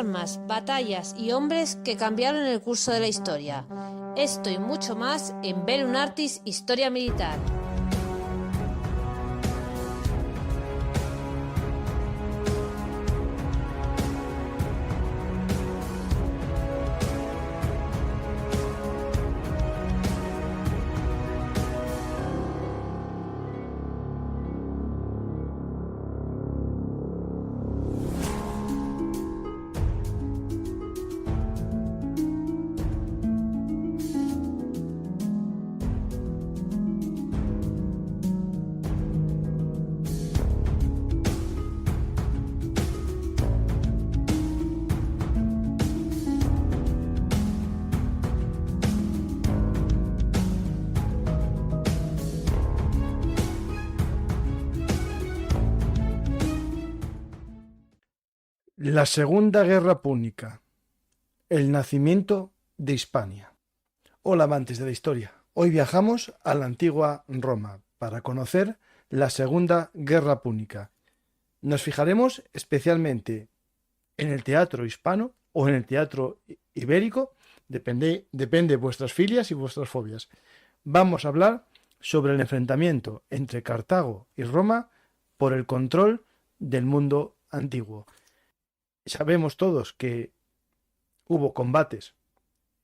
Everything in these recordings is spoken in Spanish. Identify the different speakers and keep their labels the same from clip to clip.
Speaker 1: armas, batallas y hombres que cambiaron el curso de la historia. Esto y mucho más en Velum Artis Historia Militar.
Speaker 2: La Segunda Guerra Púnica. El nacimiento de Hispania. Hola amantes de la historia. Hoy viajamos a la antigua Roma para conocer la Segunda Guerra Púnica. Nos fijaremos especialmente en el teatro hispano o en el teatro ibérico, depende de vuestras filias y vuestras fobias. Vamos a hablar sobre el enfrentamiento entre Cartago y Roma por el control del mundo antiguo. Sabemos todos que hubo combates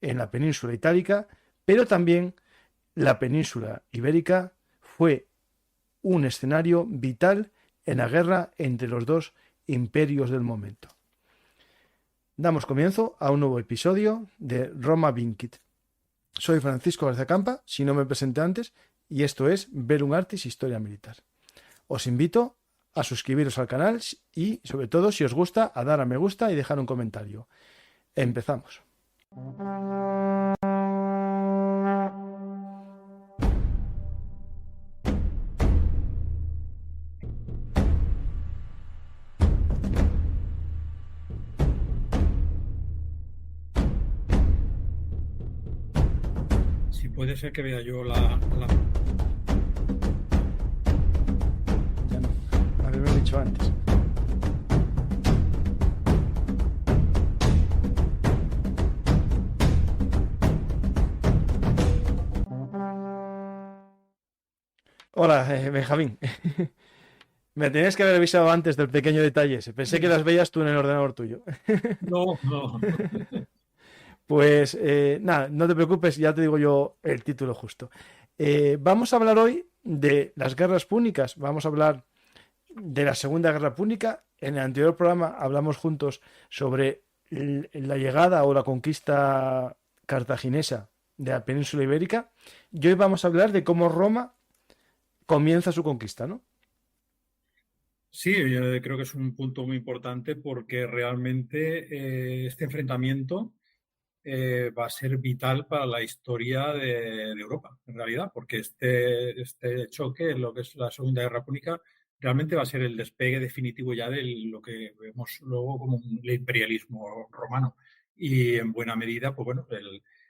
Speaker 2: en la península itálica, pero también la península ibérica fue un escenario vital en la guerra entre los dos imperios del momento. Damos comienzo a un nuevo episodio de Roma Vincit. Soy Francisco García Campa, si no me presenté antes, y esto es Velum Artis Historia Militar. Os invito a suscribiros al canal y, sobre todo, si os gusta, a dar a me gusta y dejar un comentario. Empezamos.
Speaker 3: Si puede ser que vea yo
Speaker 2: Ya no, habéis dicho antes. Hola, Benjamín. Me tenías que haber avisado antes del pequeño detalle ese. Pensé que las veías tú en el ordenador tuyo.
Speaker 3: No.
Speaker 2: Pues nada, no te preocupes, ya te digo yo el título justo. Vamos a hablar hoy de las guerras púnicas. Vamos a hablar de la Segunda Guerra Púnica. En el anterior programa hablamos juntos sobre la llegada o la conquista cartaginesa de la península ibérica. Y hoy vamos a hablar de cómo Roma comienza su conquista, ¿no?
Speaker 3: Sí, yo creo que es un punto muy importante porque realmente este enfrentamiento va a ser vital para la historia de Europa, en realidad, porque este choque, lo que es la Segunda Guerra Púnica, realmente va a ser el despegue definitivo ya de lo que vemos luego como el imperialismo romano. Y en buena medida, pues bueno,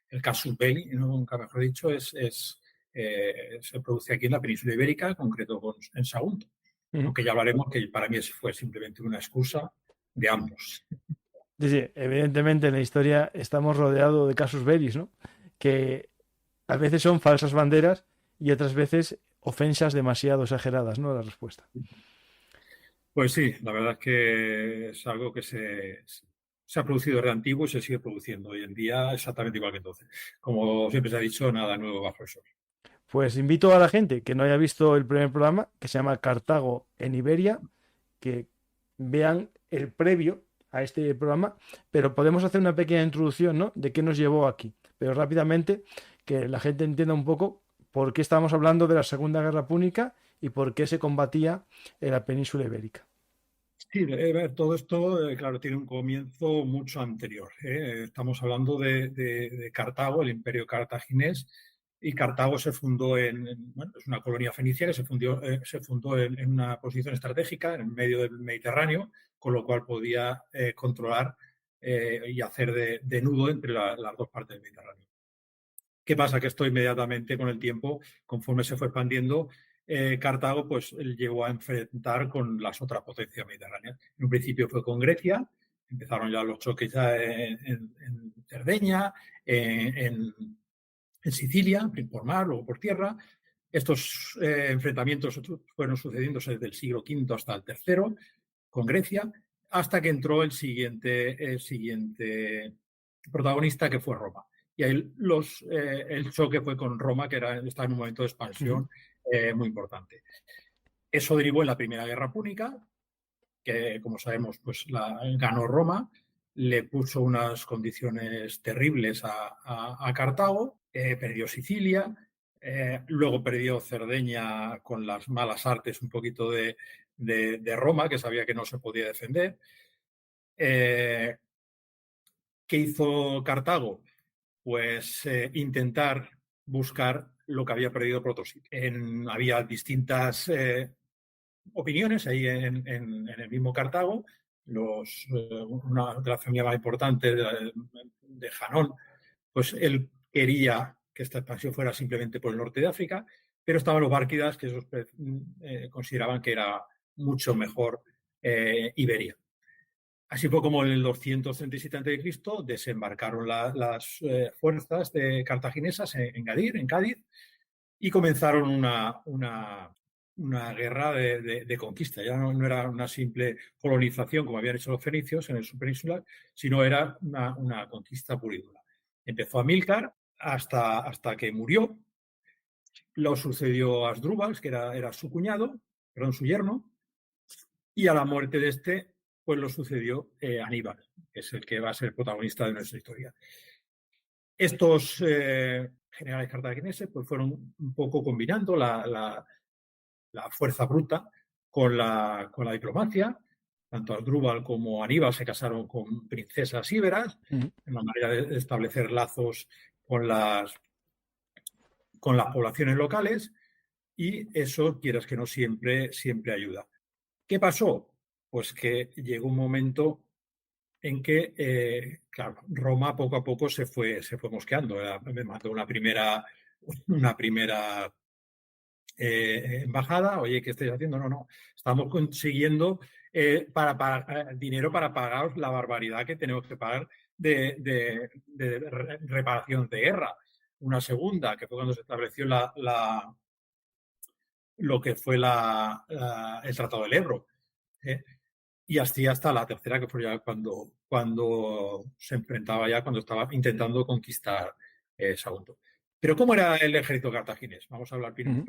Speaker 3: el casus belli, ¿no? Nunca mejor dicho, se produce aquí en la península ibérica, en concreto en Sagunto. Aunque ya hablaremos que para mí fue simplemente una excusa de ambos.
Speaker 2: Sí, sí, evidentemente en la historia estamos rodeados de casus bellis, ¿no? Que a veces son falsas banderas y otras veces ofensas demasiado exageradas, ¿no? La respuesta.
Speaker 3: Pues sí, la verdad es que es algo que se ha producido de antiguo y se sigue produciendo hoy en día exactamente igual que entonces. Como siempre se ha dicho, nada nuevo bajo el sol.
Speaker 2: Pues invito a la gente que no haya visto el primer programa, que se llama Cartago en Iberia, que vean el previo a este programa, pero podemos hacer una pequeña introducción, ¿no? De qué nos llevó aquí, pero rápidamente que la gente entienda un poco por qué estamos hablando de la Segunda Guerra Púnica y por qué se combatía en la península ibérica.
Speaker 3: Sí, todo esto, claro, tiene un comienzo mucho anterior. Estamos hablando de Cartago, el imperio cartaginés, y Cartago se fundó bueno, es una colonia fenicia que se fundó en una posición estratégica en medio del Mediterráneo, con lo cual podía controlar y hacer de nudo entre las dos partes del Mediterráneo. ¿Qué pasa? Que esto inmediatamente con el tiempo, conforme se fue expandiendo, Cartago pues llegó a enfrentar con las otras potencias mediterráneas. En un principio fue con Grecia Empezaron ya los choques ya en Cerdeña, en Sicilia, por mar, luego por tierra. Estos enfrentamientos fueron sucediéndose desde el siglo V hasta el III, con Grecia, hasta que entró el siguiente protagonista, que fue Roma. Y ahí el choque fue con Roma, que estaba en un momento de expansión muy importante. Eso derivó en la Primera Guerra Púnica, que, como sabemos, pues ganó Roma, le puso unas condiciones terribles a Cartago, perdió Sicilia, luego perdió Cerdeña con las malas artes un poquito de Roma, que sabía que no se podía defender. ¿Qué hizo Cartago? Pues intentar buscar lo que había perdido por otro sitio. Había distintas opiniones ahí en el mismo Cartago. Una de las familias más importantes de Janón, pues él quería que esta expansión fuera simplemente por el norte de África, pero estaban los bárquidas, que esos consideraban que era mucho mejor Iberia. Así fue como en el 237 a.C. desembarcaron las fuerzas cartaginesas en Gadir, en Cádiz, y comenzaron una guerra de conquista. Ya no era una simple colonización como habían hecho los fenicios en el subpeninsular, sino era una conquista pura y dura. Empezó Amílcar hasta que murió. Lo sucedió Asdrúbal, que era su cuñado, perdón, su yerno, y a la muerte de este, pues lo sucedió Aníbal, que es el que va a ser protagonista de nuestra historia. Estos generales cartagineses pues fueron un poco combinando la fuerza bruta con la diplomacia. Tanto Asdrúbal como Aníbal se casaron con princesas íberas, en una manera de establecer lazos con las poblaciones locales, y eso, quieras que no, siempre ayuda. ¿Qué pasó? Pues que llegó un momento en que, claro, Roma poco a poco se fue mosqueando. Me mandó una primera embajada. Oye, ¿qué estáis haciendo? No, estamos consiguiendo dinero para pagar la barbaridad que tenemos que pagar de reparación de guerra. Una segunda, que fue cuando se estableció lo que fue el Tratado del Ebro. Y así hasta la tercera, que fue ya cuando se enfrentaba ya, cuando estaba intentando conquistar Sagunto. Pero ¿cómo era el ejército cartaginés? Vamos a hablar un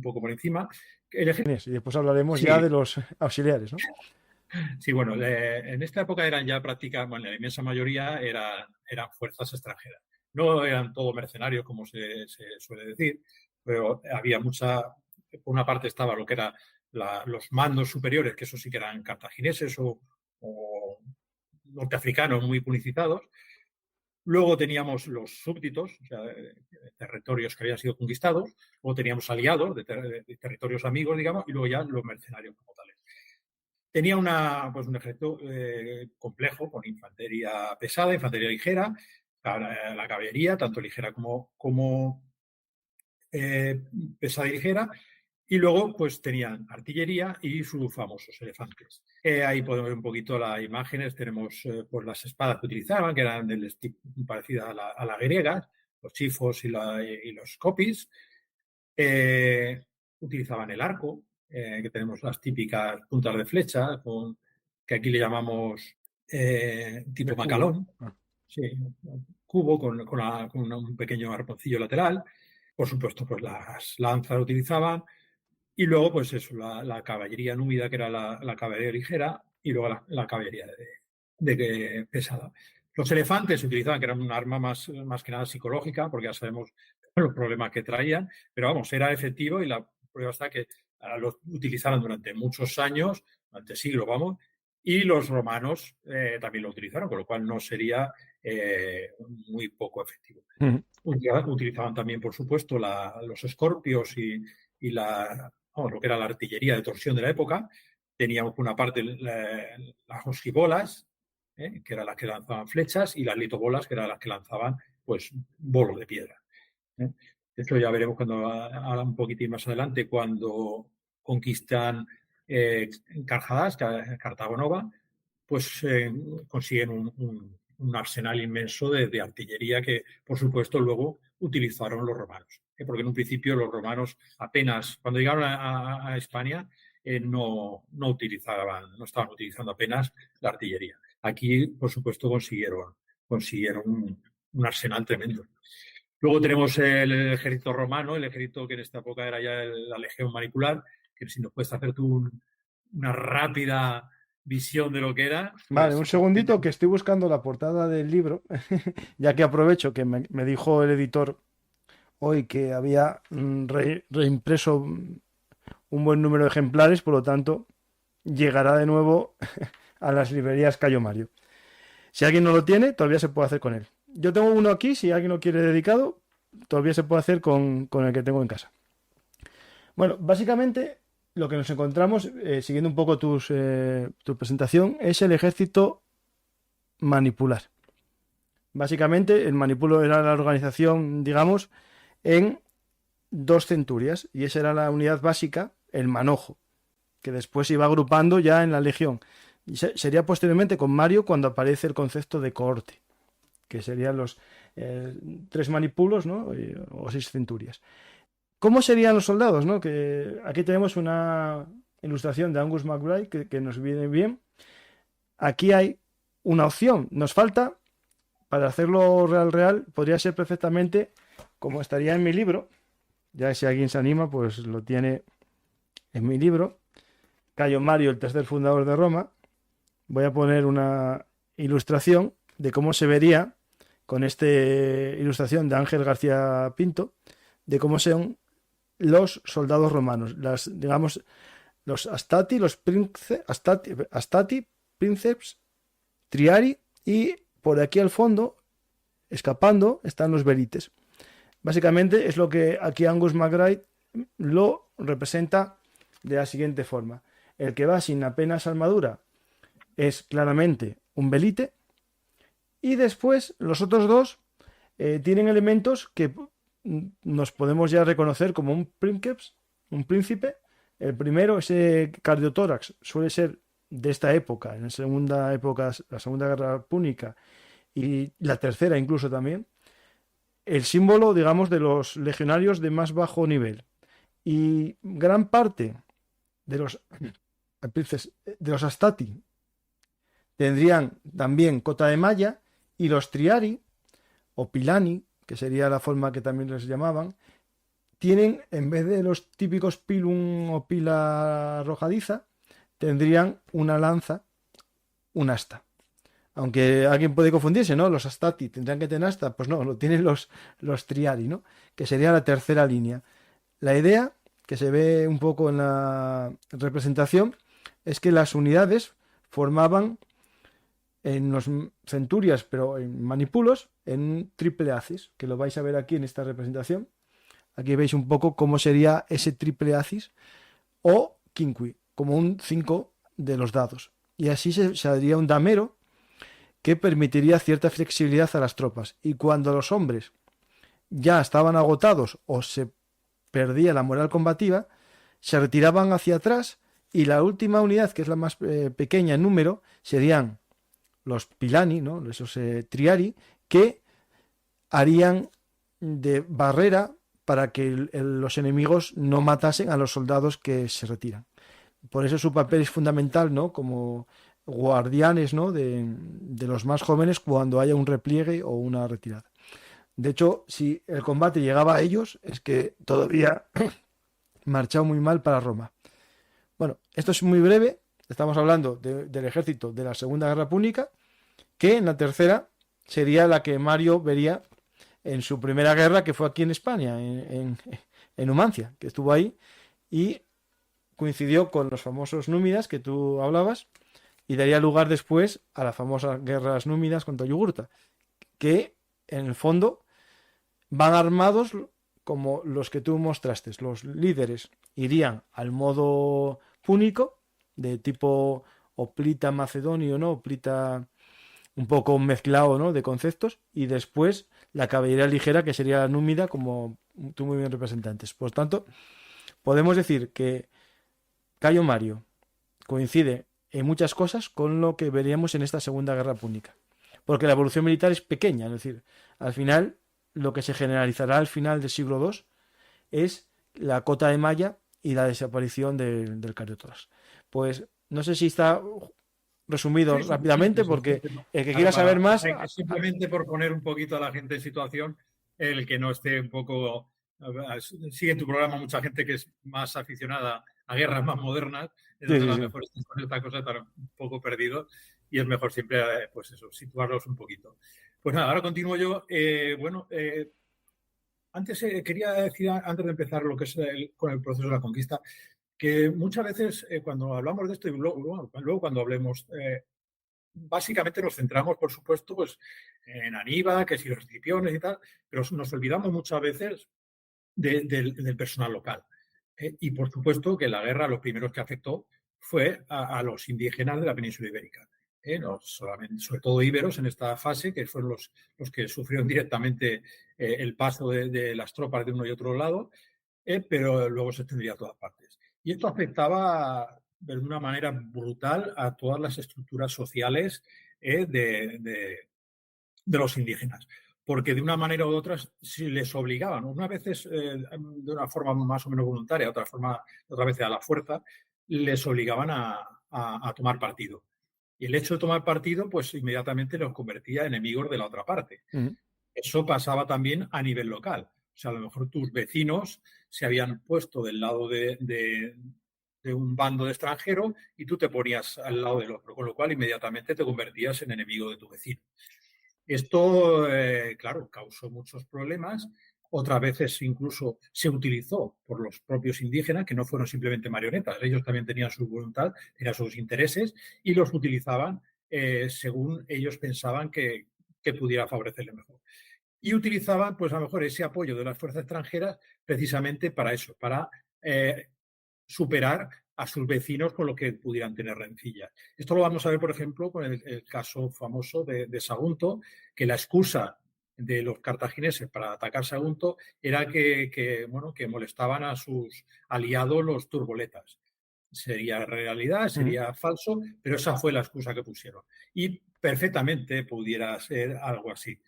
Speaker 3: poco por encima.
Speaker 2: Y después hablaremos ya de los auxiliares, ¿no?
Speaker 3: Sí, bueno, en esta época eran ya prácticamente, la inmensa mayoría eran fuerzas extranjeras. No eran todos mercenarios, como se suele decir, pero había por una parte estaba lo que era los mandos superiores, que eso sí que eran cartagineses o norteafricanos muy publicitados. Luego teníamos los súbditos, o sea, territorios que habían sido conquistados. Luego teníamos aliados de territorios amigos, digamos, y luego ya los mercenarios como tales. Tenía un ejército complejo, con infantería pesada, infantería ligera, la caballería, tanto ligera como pesada y ligera. Y luego, pues tenían artillería y sus famosos elefantes. Ahí podemos ver un poquito las imágenes. Tenemos pues las espadas que utilizaban, que eran del estilo parecido a las griegas, los chifos y los copis. Utilizaban el arco, que tenemos las típicas puntas de flecha, que aquí le llamamos tipo macalón. Sí, cubo con un pequeño arponcillo lateral. Por supuesto, pues las lanzas utilizaban. Y luego, pues eso, la caballería númida, que era la caballería ligera, y luego la caballería pesada. Los elefantes se utilizaban, que eran un arma más que nada psicológica, porque ya sabemos los problemas que traían, pero vamos, era efectivo, y la prueba está que lo utilizaron durante muchos años, durante siglos, vamos, y los romanos también lo utilizaron, con lo cual no sería muy poco efectivo. Utilizaban también, por supuesto, los escorpios y lo que era la artillería de torsión de la época. Teníamos por una parte las ogibolas, que eran las que lanzaban flechas, y las litobolas, que eran las que lanzaban pues bolos de piedra. Esto ya veremos ahora un poquitín más adelante, cuando conquistan Cartago Nova, pues consiguen un arsenal inmenso de artillería que, por supuesto, luego utilizaron los romanos. Porque en un principio los romanos apenas, cuando llegaron a España, no estaban utilizando apenas la artillería. Aquí, por supuesto, consiguieron un arsenal tremendo. Luego tenemos el ejército romano, el ejército que en esta época era ya la legión manipular, que si nos puedes hacer tú una rápida visión de lo que era.
Speaker 2: Vale, un segundito que estoy buscando la portada del libro, ya que aprovecho que me dijo el editor hoy que había reimpreso un buen número de ejemplares, por lo tanto llegará de nuevo a las librerías Cayo Mario. Si alguien no lo tiene, todavía se puede hacer con él. Yo tengo uno aquí, si alguien lo quiere dedicado, todavía se puede hacer con el que tengo en casa. Bueno, básicamente lo que nos encontramos, siguiendo un poco tu presentación, es el ejército manipular. Básicamente, el manipulo era la organización, digamos, en 2 centurias, y esa era la unidad básica, el manojo, que después se iba agrupando ya en la legión. Y sería posteriormente con Mario cuando aparece el concepto de cohorte, que serían los 3 manipulos, ¿no? O 6 centurias. ¿Cómo serían los soldados, no? Que aquí tenemos una ilustración de Angus MacBride que nos viene bien. Aquí hay una opción. Nos falta, para hacerlo real, podría ser perfectamente como estaría en mi libro. Ya si alguien se anima, pues lo tiene en mi libro. Cayo Mario, el tercer fundador de Roma. Voy a poner una ilustración de cómo se vería con esta ilustración de Ángel García Pinto, de cómo son los soldados romanos, digamos, los Astati, Astati, Princeps, Triari, y por aquí al fondo, escapando, están los Velites. Básicamente es lo que aquí Angus MacBride lo representa de la siguiente forma. El que va sin apenas armadura es claramente un Velite, y después los otros 2 tienen elementos que nos podemos ya reconocer como un princeps, un príncipe. El primero, ese cardiotórax, suele ser de esta época, en la segunda guerra púnica y la tercera incluso también, el símbolo, digamos, de los legionarios de más bajo nivel. Y gran parte de los Astati tendrían también cota de malla, y los Triari o Pilani, que sería la forma que también les llamaban, tienen, en vez de los típicos pilum o pila arrojadiza, tendrían una lanza, un asta. Aunque alguien puede confundirse, ¿no? Los Astati tendrían que tener asta, pues no, lo tienen los Triari, ¿no? Que sería la tercera línea. La idea, que se ve un poco en la representación, es que las unidades formaban en los centurias, pero en manipulos, en un triple acis, que lo vais a ver aquí en esta representación. Aquí veis un poco cómo sería ese triple acis, o quinqui, como un 5 de los dados. Y así se haría un damero que permitiría cierta flexibilidad a las tropas. Y cuando los hombres ya estaban agotados o se perdía la moral combativa, se retiraban hacia atrás, y la última unidad, que es la más pequeña en número, serían los Pilani, ¿no? Esos Triari, que harían de barrera para que los enemigos no matasen a los soldados que se retiran. Por eso su papel es fundamental, ¿no? Como guardianes, ¿no? de los más jóvenes cuando haya un repliegue o una retirada. De hecho, si el combate llegaba a ellos, es que todavía marchado muy mal para Roma. Bueno, esto es muy breve. Estamos hablando del ejército de la Segunda Guerra Púnica, que en la tercera sería la que Mario vería en su primera guerra, que fue aquí en España, en Numancia, que estuvo ahí y coincidió con los famosos númidas que tú hablabas, y daría lugar después a las famosas guerras númidas contra Yugurta, que en el fondo van armados como los que tú mostraste. Los líderes irían al modo púnico, de tipo hoplita macedonio, ¿no? Hoplita un poco mezclado, ¿no? De conceptos, y después la caballería ligera, que sería la númida, como tú muy bien representantes. Por tanto, podemos decir que Cayo Mario coincide en muchas cosas con lo que veríamos en esta Segunda Guerra Púnica. Porque la evolución militar es pequeña, es decir, al final, lo que se generalizará al final del siglo II es la cota de malla y la desaparición del cariotoras. Pues no sé si está resumido rápidamente, porque el que quiera saber más...
Speaker 3: Simplemente por poner un poquito a la gente en situación, el que no esté un poco... Sigue en tu programa mucha gente que es más aficionada a guerras más modernas, es donde a lo mejor están con esta cosa tan un poco perdido, y es mejor siempre, pues eso, situarlos un poquito. Pues nada, ahora continúo yo. Antes quería decir, antes de empezar lo que es con el proceso de la conquista, que muchas veces cuando hablamos de esto y luego cuando hablemos, básicamente nos centramos, por supuesto, pues en Aníbal, que si los Escipiones y tal, pero nos olvidamos muchas veces del personal local. Y por supuesto que la guerra los primeros que afectó fue a los indígenas de la península ibérica. No solamente, sobre todo íberos en esta fase, que fueron los que sufrieron directamente el paso de las tropas de uno y otro lado, pero luego se extendía a todas partes. Y esto afectaba de una manera brutal a todas las estructuras sociales de los indígenas, porque de una manera u otra si les obligaban, unas veces de una forma más o menos voluntaria, otras veces a la fuerza, les obligaban a tomar partido. Y el hecho de tomar partido, pues inmediatamente los convertía en enemigos de la otra parte. Eso pasaba también a nivel local. O sea, a lo mejor tus vecinos se habían puesto del lado de un bando de extranjero y tú te ponías al lado del otro, con lo cual inmediatamente te convertías en enemigo de tu vecino. Esto, claro, causó muchos problemas. Otras veces incluso se utilizó por los propios indígenas, que no fueron simplemente marionetas. Ellos también tenían su voluntad, tenían sus intereses y los utilizaban según ellos pensaban que pudiera favorecerles mejor. Y utilizaban, pues a lo mejor, ese apoyo de las fuerzas extranjeras precisamente para eso, para superar a sus vecinos con lo que pudieran tener rencillas. Esto lo vamos a ver, por ejemplo, con el caso famoso de Sagunto, que la excusa de los cartagineses para atacar Sagunto era que molestaban a sus aliados los turboletas. Sería realidad, sería falso, pero esa fue la excusa que pusieron. Y perfectamente pudiera ser algo así.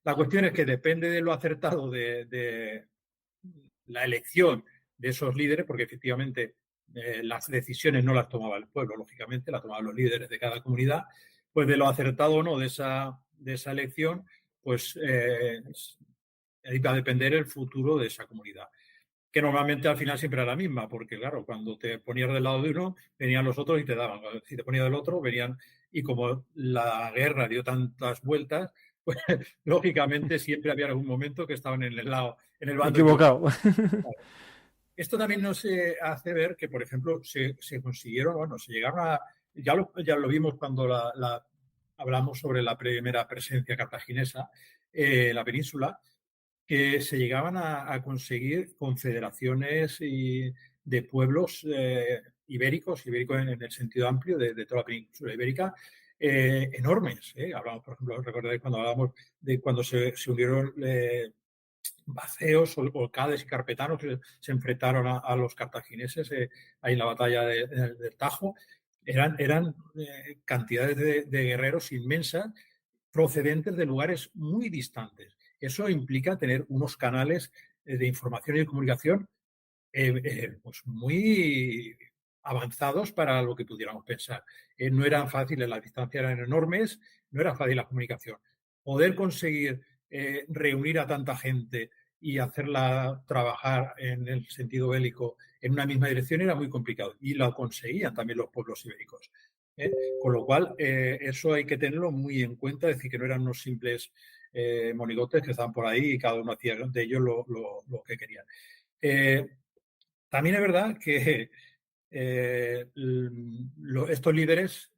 Speaker 3: La cuestión es que depende de lo acertado de la elección de esos líderes, porque efectivamente las decisiones no las tomaba el pueblo, lógicamente, las tomaban los líderes de cada comunidad, pues de lo acertado o no de esa elección, pues iba a depender el futuro de esa comunidad, que normalmente al final siempre era la misma, porque claro, cuando te ponías del lado de uno, venían los otros y te daban. Si te ponías del otro, venían, y como la guerra dio tantas vueltas, pues lógicamente siempre había algún momento que estaban en el bando
Speaker 2: equivocado.
Speaker 3: Esto también nos hace ver que, por ejemplo, se consiguieron, se llegaron a... Ya lo vimos cuando hablamos sobre la primera presencia cartaginesa en la península, que se llegaban a conseguir confederaciones de pueblos ibéricos en el sentido amplio de toda la península ibérica, enormes. Hablamos, por ejemplo, recordáis cuando hablamos de cuando se unieron baceos, olcades y carpetanos que se enfrentaron a los cartagineses ahí en la batalla del Tajo. Eran cantidades de guerreros inmensas procedentes de lugares muy distantes. Eso implica tener unos canales de información y de comunicación pues muy avanzados para lo que pudiéramos pensar. No eran fáciles, las distancias eran enormes, no era fácil la comunicación. Poder conseguir reunir a tanta gente y hacerla trabajar en el sentido bélico en una misma dirección era muy complicado. Y lo conseguían también los pueblos ibéricos. Con lo cual, eso hay que tenerlo muy en cuenta, es decir, que no eran unos simples monigotes que estaban por ahí y cada uno hacía de ellos lo que querían. También es verdad que estos líderes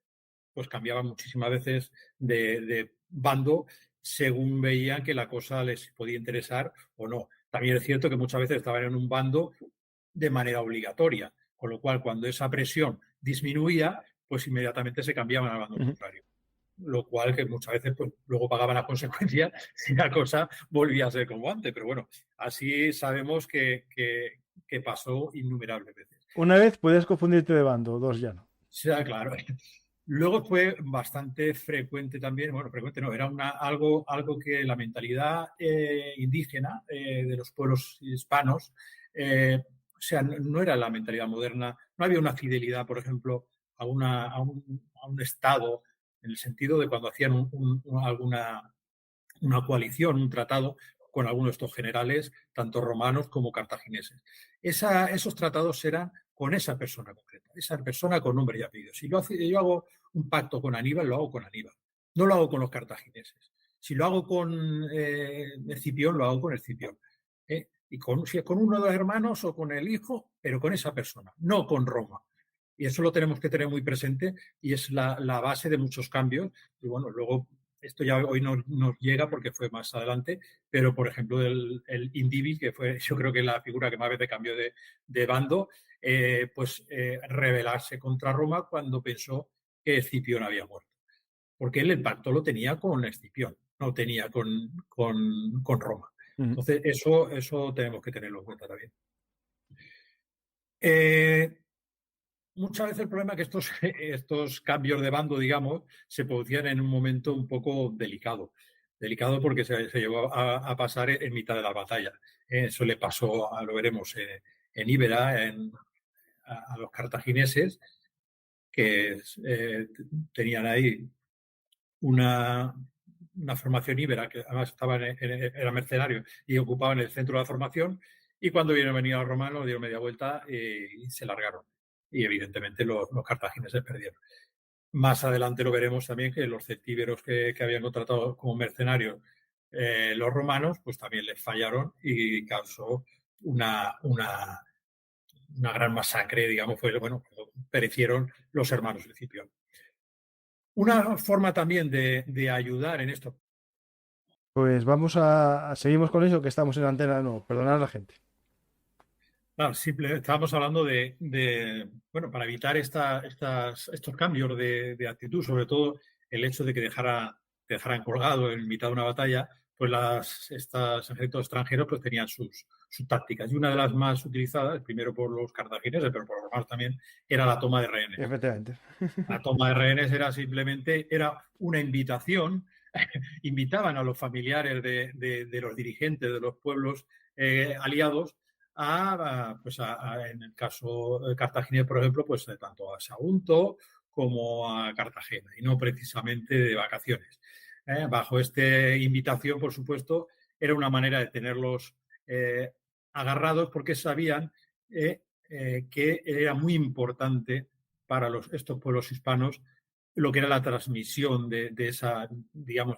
Speaker 3: pues cambiaban muchísimas veces de bando según veían que la cosa les podía interesar o no. También es cierto que muchas veces estaban en un bando de manera obligatoria, con lo cual cuando esa presión disminuía, pues inmediatamente se cambiaban al bando contrario. Lo cual que muchas veces pues, luego pagaban las consecuencias si la cosa volvía a ser como antes. Pero bueno, así sabemos que pasó innumerables veces.
Speaker 2: Una vez puedes confundirte de bando, dos ya no.
Speaker 3: Sí, claro. Luego fue bastante frecuente también, bueno, frecuente no, era algo que la mentalidad indígena de los pueblos hispanos, o sea, no era la mentalidad moderna, no había una fidelidad, por ejemplo, a un Estado, en el sentido de cuando hacían alguna una coalición, un tratado con algunos de estos generales, tanto romanos como cartagineses. Esos tratados eran con esa persona concreta, esa persona con nombre y apellido. Si yo hago un pacto con Aníbal, lo hago con Aníbal. No lo hago con los cartagineses. Si lo hago con Escipión, lo hago con Escipión. Y si es con uno de los hermanos o con el hijo, pero con esa persona, no con Roma. Y eso lo tenemos que tener muy presente y es la base de muchos cambios. Y bueno, luego esto ya hoy no nos llega porque fue más adelante, pero por ejemplo el Indíbil, que fue yo creo que la figura que más veces cambió de bando, rebelarse contra Roma cuando pensó que Escipión había muerto. Porque él el pacto lo tenía con Escipión, no tenía con Roma.
Speaker 2: Ujú.
Speaker 3: Entonces eso tenemos que tenerlo en cuenta también. Eh, Muchas veces el problema es que estos cambios de bando, digamos, se producían en un momento un poco delicado. Delicado porque se llegó a pasar en mitad de la batalla. Eso le pasó, lo veremos, en Íbera, a los cartagineses, que tenían ahí una, una formación íbera, que además era mercenario y ocupaban el centro de la formación, y cuando vieron venir a los romanos dieron media vuelta y se largaron. Y evidentemente los cartagineses perdieron. Más adelante lo veremos también que los celtíberos que habían contratado como mercenarios los romanos, pues también les fallaron y causó una gran masacre, digamos, bueno, perecieron los hermanos de Escipión. Una forma también de ayudar en esto.
Speaker 2: Pues seguimos con eso que estamos en la antena, no, perdonad a la gente.
Speaker 3: Claro, estábamos hablando bueno, para evitar estos cambios de actitud, sobre todo el hecho de que te dejaran colgado en mitad de una batalla, pues estos ejércitos extranjeros pues tenían sus tácticas. Y una de las más utilizadas, primero por los cartagineses, pero por los romanos también, era la toma de rehenes.
Speaker 2: Efectivamente.
Speaker 3: La toma de rehenes era una invitación, invitaban a los familiares de los dirigentes de los pueblos aliados en el caso cartaginés, por ejemplo, pues tanto a Sagunto como a Cartagena, y no precisamente de vacaciones. Bajo esta invitación, por supuesto, era una manera de tenerlos agarrados porque sabían que era muy importante para estos pueblos hispanos lo que era la transmisión de esa, digamos,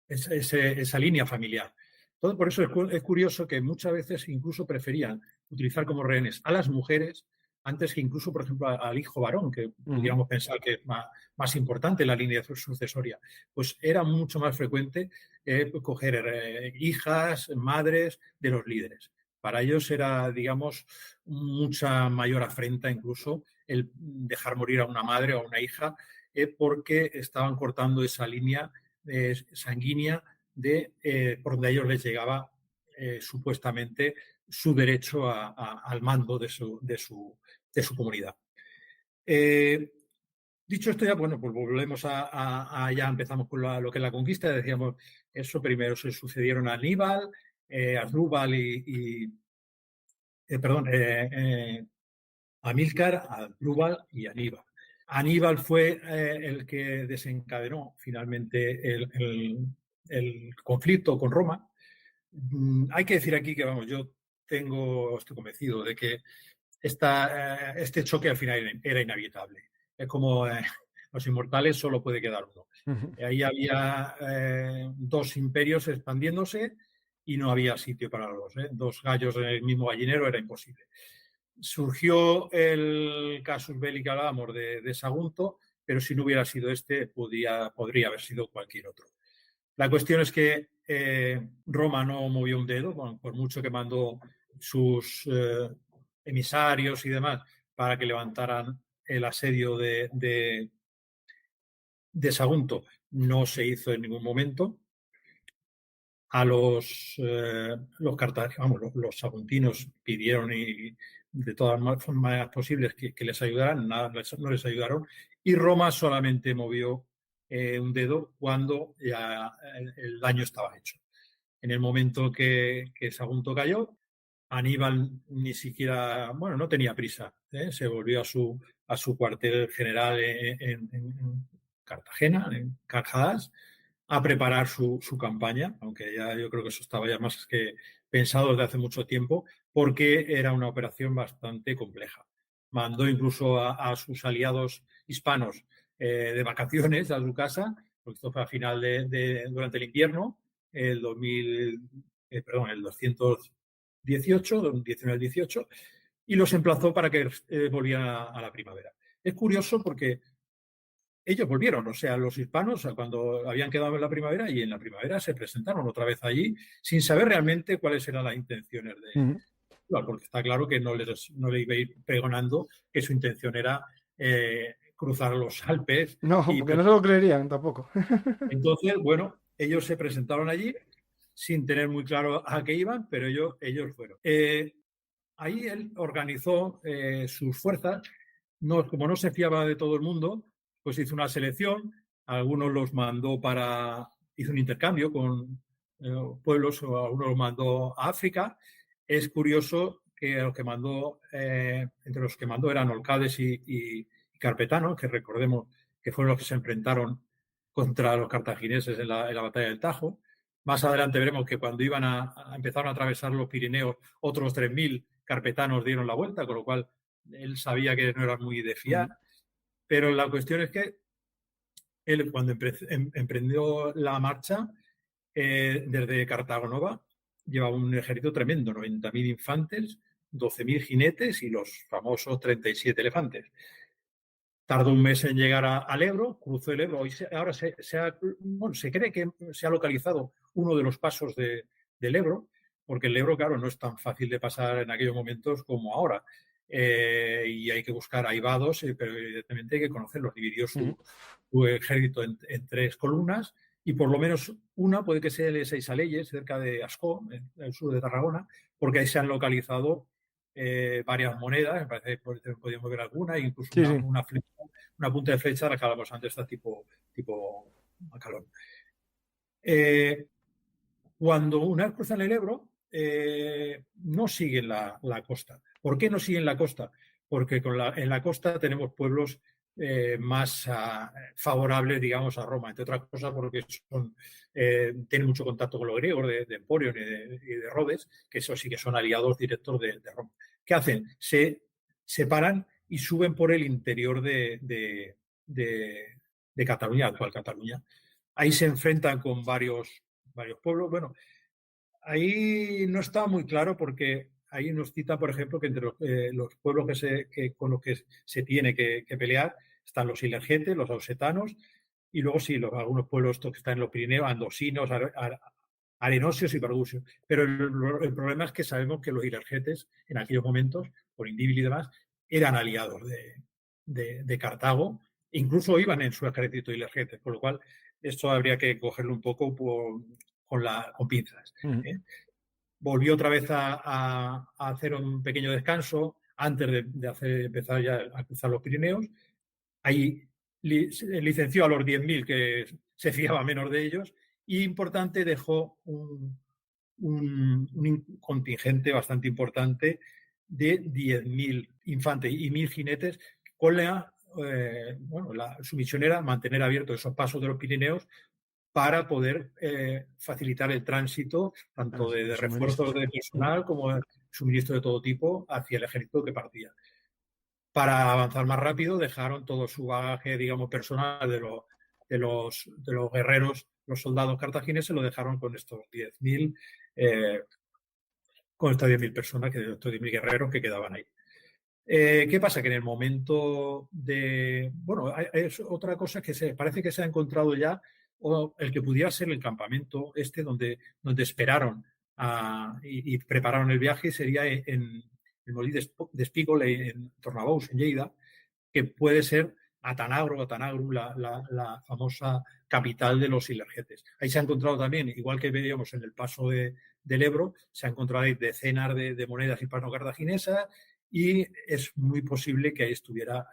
Speaker 3: esa línea familiar. Todo por eso es curioso que muchas veces incluso preferían utilizar como rehenes a las mujeres antes que incluso, por ejemplo, al hijo varón, que
Speaker 2: Ujú.
Speaker 3: pudiéramos pensar que es más importante la línea sucesoria. Pues era mucho más frecuente coger hijas, madres de los líderes. Para ellos era, digamos, mucha mayor afrenta incluso el dejar morir a una madre o a una hija porque estaban cortando esa línea sanguínea por donde a ellos les llegaba supuestamente su derecho al mando de su comunidad. Dicho esto ya, bueno, pues volvemos ya empezamos con lo que es la conquista, decíamos, eso primero se sucedieron a Aníbal, Asdrúbal Amílcar, Asdrúbal y Aníbal. Aníbal fue el que desencadenó finalmente el conflicto con Roma. Hay que decir aquí que, vamos, yo estoy convencido de que este choque al final era inevitable. Es como los inmortales solo puede quedar uno.
Speaker 2: Ujú.
Speaker 3: Ahí había dos imperios expandiéndose y no había sitio para los dos. Dos gallos en el mismo gallinero era imposible. Surgió el casus belli que hablábamos de Sagunto, pero si no hubiera sido este, podría haber sido cualquier otro. La cuestión es que Roma no movió un dedo, bueno, por mucho que mandó sus emisarios y demás para que levantaran el asedio de Sagunto, no se hizo en ningún momento. A los saguntinos pidieron y de todas maneras posibles que les ayudaran, nada, no les ayudaron, y Roma solamente movió un dedo cuando ya el daño estaba hecho. En el momento que Sagunto cayó, Aníbal ni siquiera, bueno, no tenía prisa, se volvió a su cuartel general en Cartagena, en Carjadas, a preparar su campaña, aunque ya yo creo que eso estaba ya más que pensado desde hace mucho tiempo, porque era una operación bastante compleja. Mandó incluso a sus aliados hispanos de vacaciones a su casa, porque esto fue a final durante el invierno, el 2000, el 218, 19-18, y los emplazó para que volvieran a la primavera. Es curioso porque ellos volvieron, o sea, los hispanos cuando habían quedado en la primavera y en la primavera se presentaron otra vez allí sin saber realmente cuáles eran las intenciones de porque está claro que no le iba a ir pregonando que su intención era cruzar los Alpes.
Speaker 2: No, porque no se lo creerían tampoco.
Speaker 3: Entonces, bueno, ellos se presentaron allí sin tener muy claro a qué iban, pero ellos fueron. Ahí él organizó sus fuerzas, como no se fiaba de todo el mundo, pues hizo una selección, algunos los mandó hizo un intercambio con pueblos, o algunos los mandó a África. Es curioso que entre los que mandó eran Olcades y Carpetanos, que recordemos que fueron los que se enfrentaron contra los cartagineses en la batalla del Tajo. Más adelante veremos que cuando empezaron a atravesar los Pirineos, otros 3.000 carpetanos dieron la vuelta, con lo cual él sabía que no era muy de fiar. Pero la cuestión es que él, cuando emprendió la marcha desde Cartagonova, llevaba un ejército tremendo, 90.000 infantes, 12.000 jinetes y los famosos 37 elefantes. Tardó un mes en llegar al Ebro, cruzó el Ebro. Ahora se cree que se ha localizado uno de los pasos del Ebro, porque el Ebro, claro, no es tan fácil de pasar en aquellos momentos como ahora. Y hay que buscar aivados, pero evidentemente hay que conocerlos. Dividió su ejército en tres columnas y por lo menos una puede que sea el Seisaleyes, cerca de Ascó, en el sur de Tarragona, porque ahí se han localizado varias monedas, me parece que podíamos ver alguna, incluso una punta de flecha, la que hablábamos antes, está tipo Macalón. Cuando una vez cruzan el Ebro, no siguen la costa. ¿Por qué no siguen la costa? Porque en la costa tenemos pueblos más favorables, digamos, a Roma, entre otras cosas porque tienen mucho contacto con los griegos de Emporion y de Rhodes, que eso sí que son aliados directos de Roma. ¿Qué hacen? Se separan y suben por el interior de Cataluña, actual Cataluña. Ahí se enfrentan con varios pueblos. Bueno, ahí no estaba muy claro porque ahí nos cita, por ejemplo, que entre los pueblos con los que se tiene que pelear están los ilergetes, los ausetanos, y luego sí, algunos pueblos que están en los Pirineos, andosinos, arenosios y bargusios. Pero el problema es que sabemos que los ilergetes, en aquellos momentos, por Indíbil y demás, eran aliados de Cartago, incluso iban en su ejército ilergetes, con lo cual esto habría que cogerlo un poco con pinzas. Volvió otra vez a hacer un pequeño descanso antes de empezar ya a cruzar los Pirineos. Ahí licenció a los 10.000, que se fiaba menos de ellos, y importante, dejó un contingente bastante importante de 10.000 infantes y 1.000 jinetes con su misión era mantener abiertos esos pasos de los Pirineos para poder facilitar el tránsito tanto de refuerzos de personal como de suministro de todo tipo hacia el ejército que partía. Para avanzar más rápido dejaron todo su bagaje, digamos, personal de los guerreros, los soldados cartagineses, lo dejaron con estos 10.000 con estas 10.000 personas, estos 10.000 guerreros que quedaban ahí. ¿Qué pasa? Que en el momento bueno, es otra cosa que parece que se ha encontrado ya, o el que pudiera ser el campamento donde esperaron y prepararon el viaje, sería en el Molí de Espígol, en Tornabous, en Lleida, que puede ser a Tanagro, la famosa capital de los Ilergetes. Ahí se ha encontrado también, igual que veíamos en el paso del Ebro, se han encontrado ahí decenas de monedas hispano-cartaginesas y es muy posible que ahí estuviera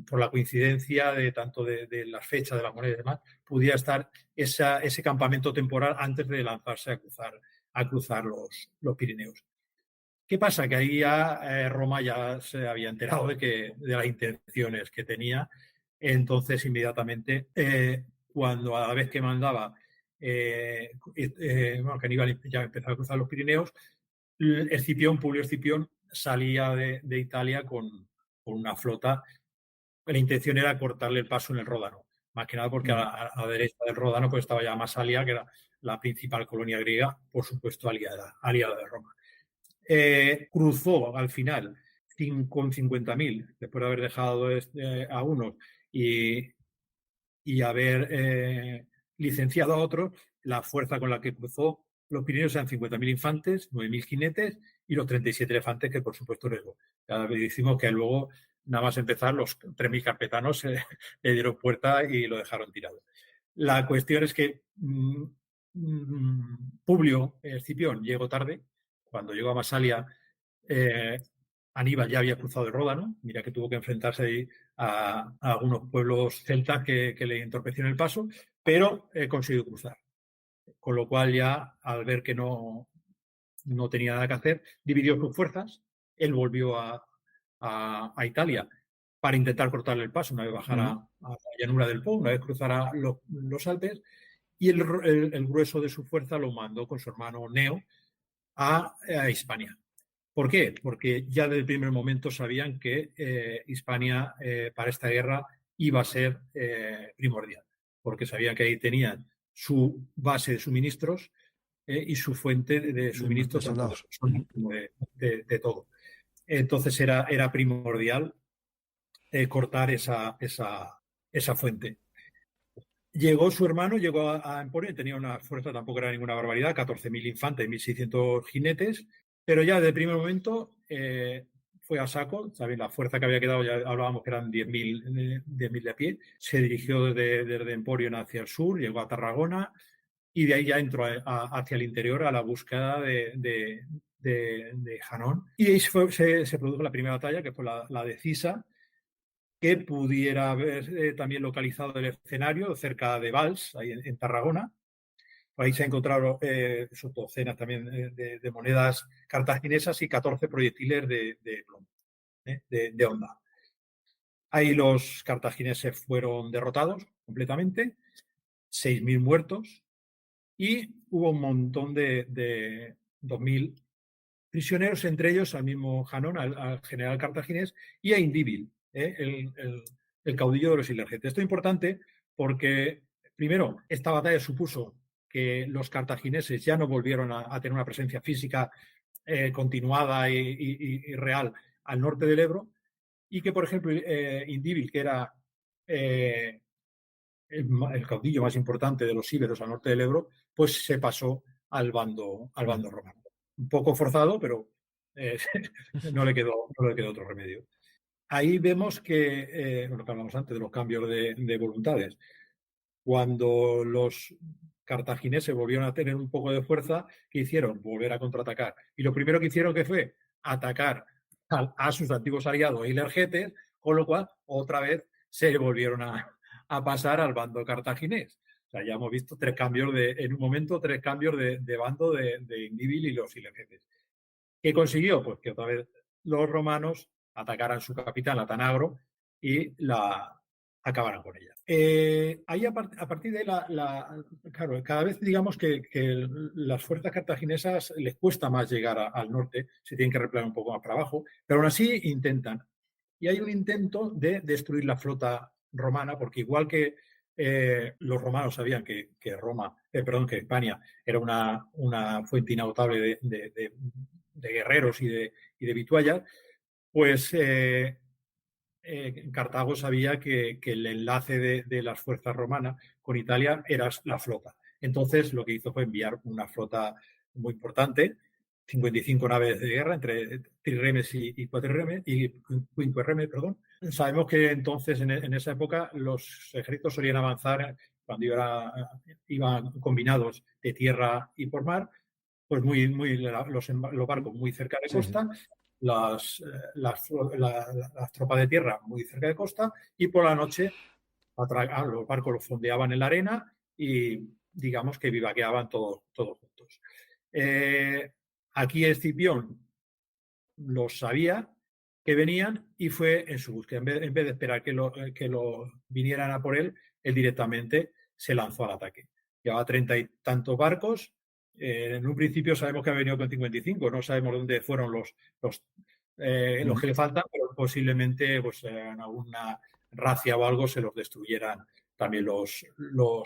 Speaker 3: por la coincidencia de tanto de las fechas de las monedas y demás, pudiera estar ese campamento temporal antes de lanzarse a cruzar los Pirineos. ¿Qué pasa? Que ahí ya Roma ya se había enterado de las intenciones que tenía. Entonces, inmediatamente, cuando a la vez que mandaba, que Aníbal ya empezó a cruzar los Pirineos, Publio Escipión salía de Italia con una flota. La intención era cortarle el paso en el Ródano, más que nada porque a la derecha del Ródano pues estaba ya Masalia, que era la principal colonia griega, por supuesto aliada de Roma. Cruzó al final con 50.000, después de haber dejado a unos y haber licenciado a otros. La fuerza con la que cruzó los Pirineos eran 50.000 infantes, 9.000 jinetes y los 37 elefantes, que por supuesto ya decimos que luego, nada más empezar, los 3.000 carpetanos le dieron puerta y lo dejaron tirado. La cuestión es que Publio Escipión llegó tarde. Cuando llegó a Masalia, Aníbal ya había cruzado el Ródano. Mira que tuvo que enfrentarse ahí a algunos pueblos celtas que le entorpecieron el paso, pero consiguió cruzar. Con lo cual ya, al ver que no tenía nada que hacer, dividió sus fuerzas. Él volvió a Italia para intentar cortarle el paso, una vez bajara a la llanura del Po, una vez cruzara los Alpes, y el grueso de su fuerza lo mandó con su hermano Neo a Hispania. ¿Por qué? Porque ya desde el primer momento sabían que Hispania para esta guerra iba a ser primordial, porque sabían que ahí tenían su base de suministros y su fuente de suministros de todo. Entonces era primordial cortar esa fuente. Llegó su hermano, llegó a Emporio, tenía una fuerza, tampoco era ninguna barbaridad, 14.000 infantes, 1.600 jinetes, pero ya desde el primer momento fue a saco. ¿Sabéis? La fuerza que había quedado, ya hablábamos que eran 10.000 de a pie. Se dirigió desde Emporio hacia el sur, llegó a Tarragona y de ahí ya entró hacia el interior a la búsqueda de Janón. Y ahí se produjo la primera batalla, que fue la de Cisa, que pudiera haber también localizado el escenario cerca de Valls, ahí en Tarragona. Por ahí se encontraron sus docenas también de monedas cartaginesas y 14 proyectiles de plomo, de honda. Ahí los cartagineses fueron derrotados completamente, 6.000 muertos y hubo un montón de 2.000 prisioneros, entre ellos al mismo Janón, al general cartaginés, y a Indíbil, el caudillo de los Ilergetes. Esto es importante porque, primero, esta batalla supuso que los cartagineses ya no volvieron a tener una presencia física continuada y real al norte del Ebro, y que, por ejemplo, Indíbil, que era el caudillo más importante de los íberos al norte del Ebro, pues se pasó al bando romano. Un poco forzado, pero no le quedó otro remedio. Ahí vemos que, lo que hablamos antes de los cambios de voluntades, cuando los cartagineses volvieron a tener un poco de fuerza, ¿qué hicieron? Volver a contraatacar. Y lo primero que hicieron que fue atacar a sus antiguos aliados Ilergetes, con lo cual otra vez se volvieron a pasar al bando cartaginés. O sea, ya hemos visto en un momento tres cambios de bando de Indíbil y los Ilergetes. ¿Qué consiguió? Pues que otra vez los romanos atacaran su capital, a Tanagro, y acabaran con ella. Ahí a partir de claro, cada vez digamos que las fuerzas cartaginesas les cuesta más llegar al norte, se tienen que replegar un poco más para abajo, pero aún así intentan. Y hay un intento de destruir la flota romana, porque igual que los romanos sabían que Hispania era una fuente inagotable de guerreros y de vituallas, pues Cartago sabía que el enlace de las fuerzas romanas con Italia era la flota. Entonces lo que hizo fue enviar una flota muy importante, 55 naves de guerra entre trirremes y quinquerremes, sabemos que entonces, en esa época, los ejércitos solían avanzar cuando iban combinados de tierra y por mar, pues los barcos muy cerca de
Speaker 2: Sí, sí.
Speaker 3: costa, las tropas de tierra muy cerca de costa, y por la noche los barcos los fondeaban en la arena y digamos que vivaqueaban todos juntos. Aquí Escipión los sabía que venían y fue en su búsqueda. En vez de esperar que lo vinieran a por él, él directamente se lanzó al ataque. Llevaba 30 y tantos barcos. En un principio sabemos que ha venido con 55, no sabemos dónde fueron los que le faltan, pero posiblemente pues, en alguna racia o algo se los destruyeran también los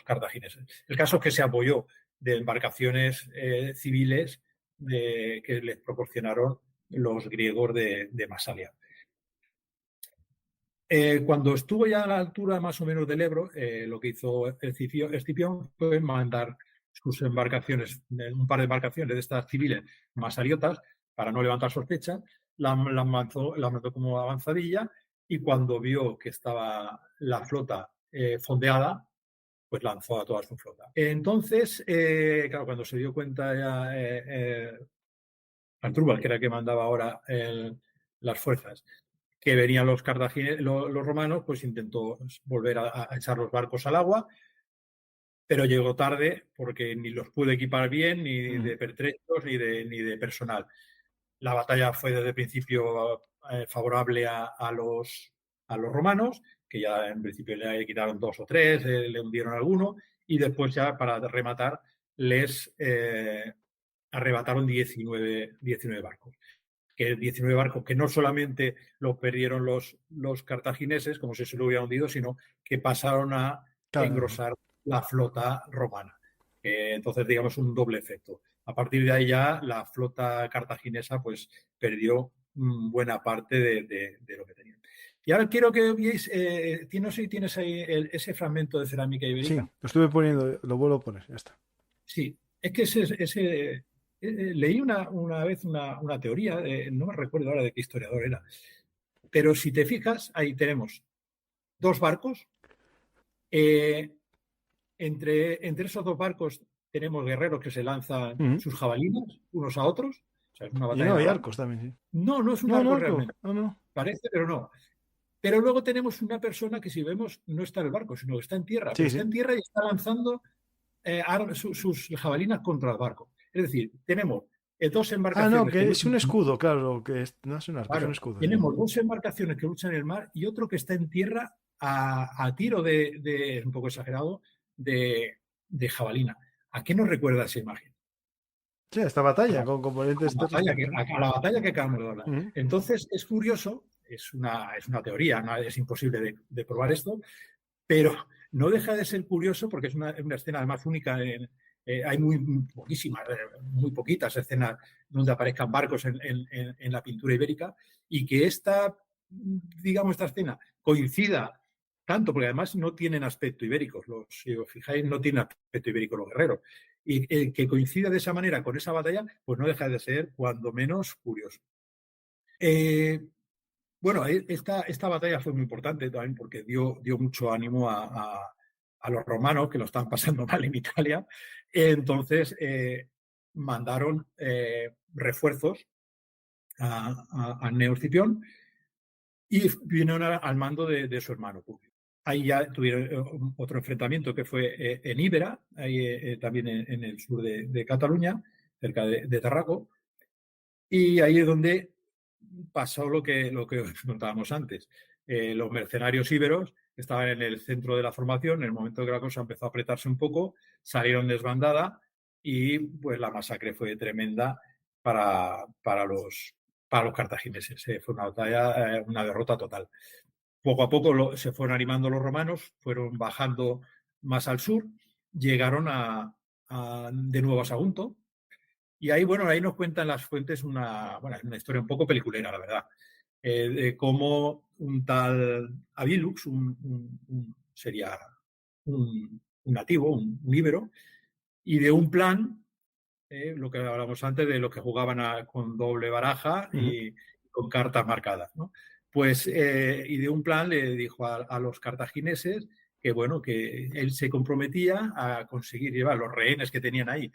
Speaker 3: cartagineses. El caso es que se apoyó de embarcaciones civiles que les proporcionaron los griegos de Masalia. Cuando estuvo ya a la altura más o menos del Ebro, lo que hizo Escipión fue mandar sus embarcaciones, un par de embarcaciones de estas civiles masaliotas, para no levantar sospechas, las mandó como avanzadilla, y cuando vio que estaba la flota fondeada, pues lanzó a toda su flota. Entonces, claro, cuando se dio cuenta ya Asdrúbal, que era el que mandaba ahora las fuerzas, que venían los romanos, pues intentó volver a echar los barcos al agua, pero llegó tarde porque ni los pudo equipar bien, ni de pertrechos, ni de personal. La batalla fue desde el principio favorable a los romanos, que ya en principio le quitaron 2 o 3, le hundieron alguno, y después ya para rematar les arrebataron 19 barcos. Que 19 barcos que no solamente los perdieron los cartagineses, como si se lo hubieran hundido, sino que pasaron a
Speaker 2: Claro.
Speaker 3: engrosar la flota romana. Entonces, digamos, un doble efecto. A partir de ahí ya la flota cartaginesa pues perdió buena parte de lo que tenían. Y ahora quiero que veáis, no sé si tienes ahí ese fragmento de cerámica
Speaker 2: Sí,
Speaker 3: ibérica.
Speaker 2: lo estuve poniendo, lo vuelvo a poner, ya está.
Speaker 3: Sí, es que leí una vez una teoría, no me recuerdo ahora de qué historiador era, pero si te fijas, ahí tenemos 2 barcos. Entre esos 2 barcos tenemos guerreros que se lanzan
Speaker 2: Ujú.
Speaker 3: sus jabalinas unos a otros. O sea, es una
Speaker 2: Y
Speaker 3: batalla
Speaker 2: no, hay
Speaker 3: naval.
Speaker 2: arcos también, sí.
Speaker 3: No, no es un
Speaker 2: No, no,
Speaker 3: arco
Speaker 2: arco.
Speaker 3: realmente.
Speaker 2: No, no.
Speaker 3: Parece, pero no. Pero luego tenemos una persona que, si vemos, no está en el barco, sino que está en tierra. Pero
Speaker 2: Sí,
Speaker 3: está
Speaker 2: sí.
Speaker 3: en tierra y está lanzando sus jabalinas contra el barco. Es decir, tenemos 2 embarcaciones
Speaker 2: Que
Speaker 3: que
Speaker 2: es un
Speaker 3: luchan.
Speaker 2: escudo, claro, no es un arco, es un
Speaker 3: Claro,
Speaker 2: escudo, sí.
Speaker 3: tenemos 2 embarcaciones que luchan en el mar y otro que está en tierra a tiro es un poco exagerado, de jabalina. ¿A qué nos recuerda esa imagen?
Speaker 2: Sí, esta batalla con componentes terrestres, claro.
Speaker 3: A la batalla que acabamos de hablar.
Speaker 2: Ujú.
Speaker 3: Entonces, es curioso, es una teoría, ¿no? Es imposible de probar esto, pero no deja de ser curioso porque es una escena además única. Hay muy poquitas escenas donde aparezcan barcos en la pintura ibérica, y que esta escena coincida tanto, porque además no tienen aspecto ibérico, si os fijáis, no tienen aspecto ibérico los guerreros, y que coincida de esa manera con esa batalla, pues no deja de ser cuando menos curioso. Bueno, esta batalla fue muy importante también porque dio mucho ánimo a los romanos, que lo estaban pasando mal en Italia. Entonces, mandaron refuerzos a Gneo Escipión, y vinieron al mando de su hermano Publio. Ahí ya tuvieron otro enfrentamiento que fue en Íbera, ahí también en el sur de Cataluña, cerca de Tarraco. Y ahí es donde pasó lo que os contábamos antes. Los mercenarios íberos estaban en el centro de la formación. En el momento que la cosa empezó a apretarse un poco, salieron desbandada, y pues la masacre fue tremenda para los cartagineses. Fue una batalla, una derrota total. Poco a poco se fueron animando los romanos, fueron bajando más al sur, llegaron de nuevo a Sagunto. Y ahí, bueno, ahí nos cuentan las fuentes una historia un poco peliculera, la verdad, de cómo un tal Avilux, sería un nativo, un íbero, y de un plan, lo que hablamos antes, de los que jugaban con doble baraja
Speaker 2: Ujú.
Speaker 3: y con cartas marcadas, ¿no? Pues ideó un plan, le dijo a los cartagineses que, bueno, que él se comprometía a conseguir llevar los rehenes que tenían ahí,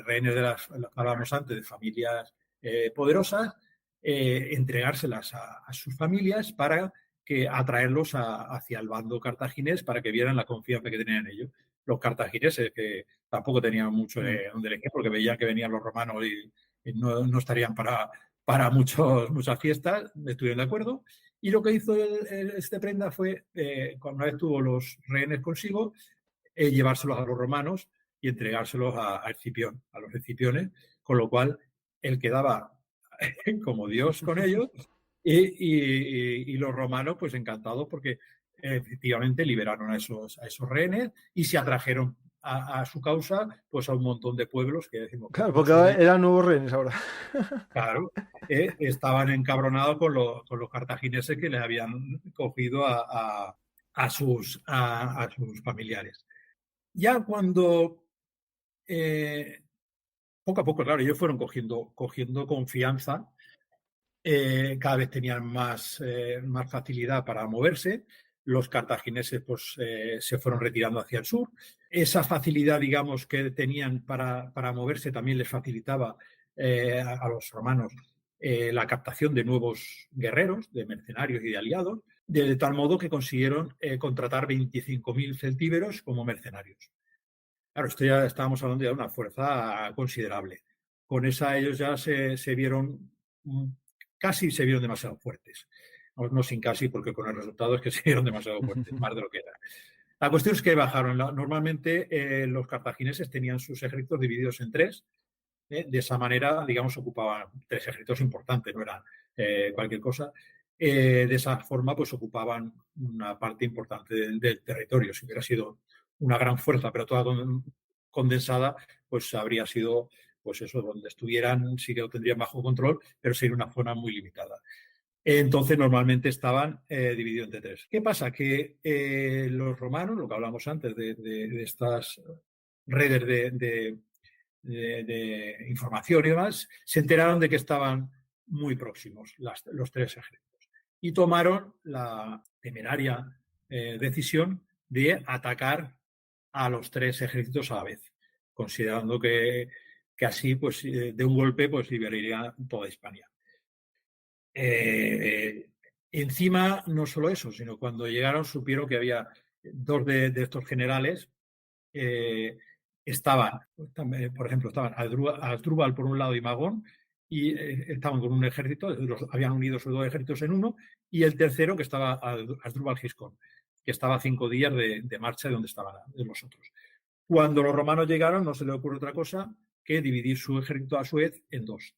Speaker 3: rehenes de las que hablábamos antes, de familias poderosas, entregárselas a sus familias para que atraerlos hacia el bando cartaginés para que vieran la confianza que tenían en ellos. Los cartagineses, que tampoco tenían mucho donde elegir, porque veían que venían los romanos y no estarían para muchas fiestas, estuvieron de acuerdo. Y lo que hizo este prenda fue, cuando una vez tuvo los rehenes consigo, llevárselos a los romanos y entregárselos a Escipión, a los escipiones, con lo cual él quedaba como Dios con ellos y los romanos pues encantados porque efectivamente liberaron a esos rehenes y se atrajeron a su causa pues a un montón de pueblos que decimos que
Speaker 2: Claro, porque eran nuevos rehenes ahora.
Speaker 3: claro, estaban encabronados con los cartagineses que les habían cogido a sus familiares. Ya cuando poco a poco, claro, ellos fueron cogiendo confianza, cada vez tenían más facilidad para moverse. Los cartagineses pues, se fueron retirando hacia el sur. Esa facilidad, digamos, que tenían para moverse también les facilitaba a los romanos la captación de nuevos guerreros, de mercenarios y de aliados, de tal modo que consiguieron contratar 25.000 celtíberos como mercenarios. Claro, esto ya estábamos hablando de una fuerza considerable. Con esa ellos ya se vieron, casi se vieron demasiado fuertes. No sin casi, porque con el resultado es que se vieron demasiado fuertes, más de lo que era. La cuestión es que bajaron. Normalmente los cartagineses tenían sus ejércitos divididos en tres. De esa manera, digamos, ocupaban tres ejércitos importantes, no eran cualquier cosa. De esa forma, pues ocupaban una parte importante del territorio. Si hubiera sido una gran fuerza, pero toda condensada, pues habría sido, pues eso, donde estuvieran, sí que lo tendrían bajo control, pero sería una zona muy limitada. Entonces, normalmente estaban divididos entre tres. ¿Qué pasa? Que los romanos, lo que hablamos antes de estas redes de información y demás, se enteraron de que estaban muy próximos los tres ejércitos y tomaron la temeraria decisión de atacar a los tres ejércitos a la vez, considerando que así, pues, de un golpe, pues liberaría toda Hispania. Encima, no solo eso, sino cuando llegaron supieron que había dos de estos generales estaban, por ejemplo, estaban Asdrúbal por un lado y Magón, y estaban con un ejército, habían unido sus dos ejércitos en uno, y el tercero que estaba Asdrúbal Giscón, que estaba a 5 días de marcha de donde estaban los otros. Cuando los romanos llegaron, no se les ocurre otra cosa que dividir su ejército a su vez en dos.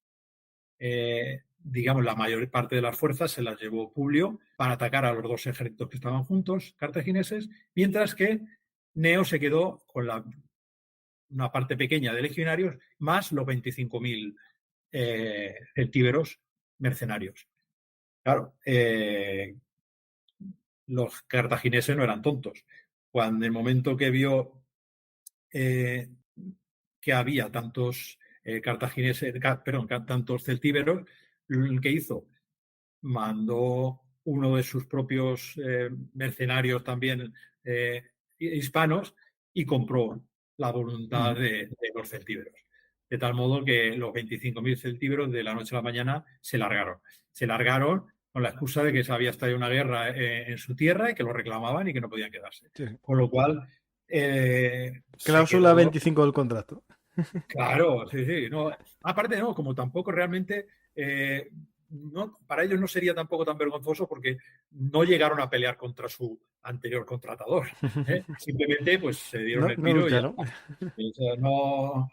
Speaker 3: Digamos, la mayor parte de las fuerzas se las llevó Publio para atacar a los dos ejércitos que estaban juntos, cartagineses, mientras que Neo se quedó con una parte pequeña de legionarios más los 25.000 celtíberos mercenarios. Claro, los cartagineses no eran tontos. Cuando en el momento que vio que había tantos cartagineses, tantos celtíberos, ¿qué hizo? Mandó uno de sus propios mercenarios también hispanos y compró la voluntad de los celtíberos. De tal modo que los 25.000 celtíberos de la noche a la mañana se largaron. Se largaron con la excusa de que se había estallado una guerra en su tierra y que lo reclamaban y que no podían quedarse. Sí. Con lo cual...
Speaker 2: Cláusula 25 del contrato.
Speaker 3: Claro, sí, sí. No, aparte, no, como tampoco realmente... no, para ellos no sería tampoco tan vergonzoso porque no llegaron a pelear contra su anterior contratador. Simplemente pues se dieron el tiro y ya está. No...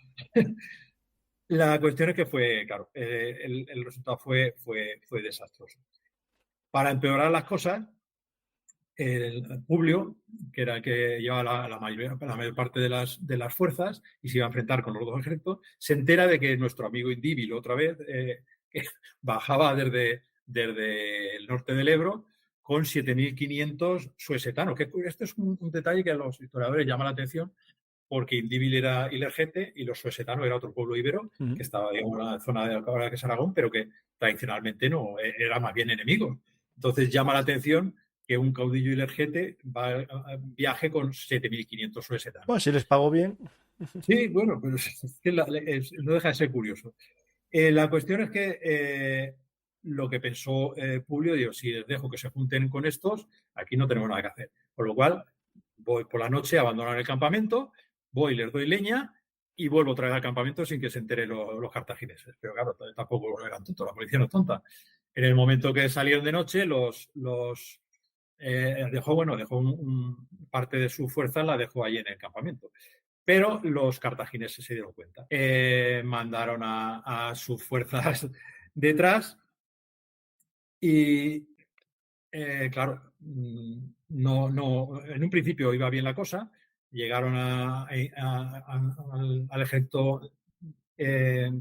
Speaker 3: La cuestión es que fue, claro, el resultado fue desastroso. Para empeorar las cosas, el Publio, que era el que llevaba la mayor parte de las fuerzas y se iba a enfrentar con los dos ejércitos, se entera de que nuestro amigo Indíbil otra vez bajaba desde el norte del Ebro con 7.500 suesetanos. Este es un detalle que a los historiadores llama la atención porque Indíbil era ilergete y los suesetanos era otro pueblo íbero que estaba en la zona de ahora que es Aragón, pero que tradicionalmente no era más bien enemigo Entonces llama la atención que un caudillo ilergete viaje con 7.500 suesetanos.
Speaker 2: Bueno, si les pago bien.
Speaker 3: Sí, bueno, pero no deja de ser curioso. La cuestión es que lo que pensó Publio, digo, si les dejo que se junten con estos, aquí no tenemos nada que hacer. Con lo cual, voy por la noche a abandonar el campamento, voy, les doy leña y vuelvo otra vez al campamento sin que se enteren los cartagineses. Pero claro, tampoco eran tontos, la policía no es tonta. En el momento que salieron de noche, dejó parte de su fuerza la dejó allí en el campamento. Pero los cartagineses se dieron cuenta. Mandaron a sus fuerzas detrás y, claro, no, en un principio iba bien la cosa. Llegaron al ejército de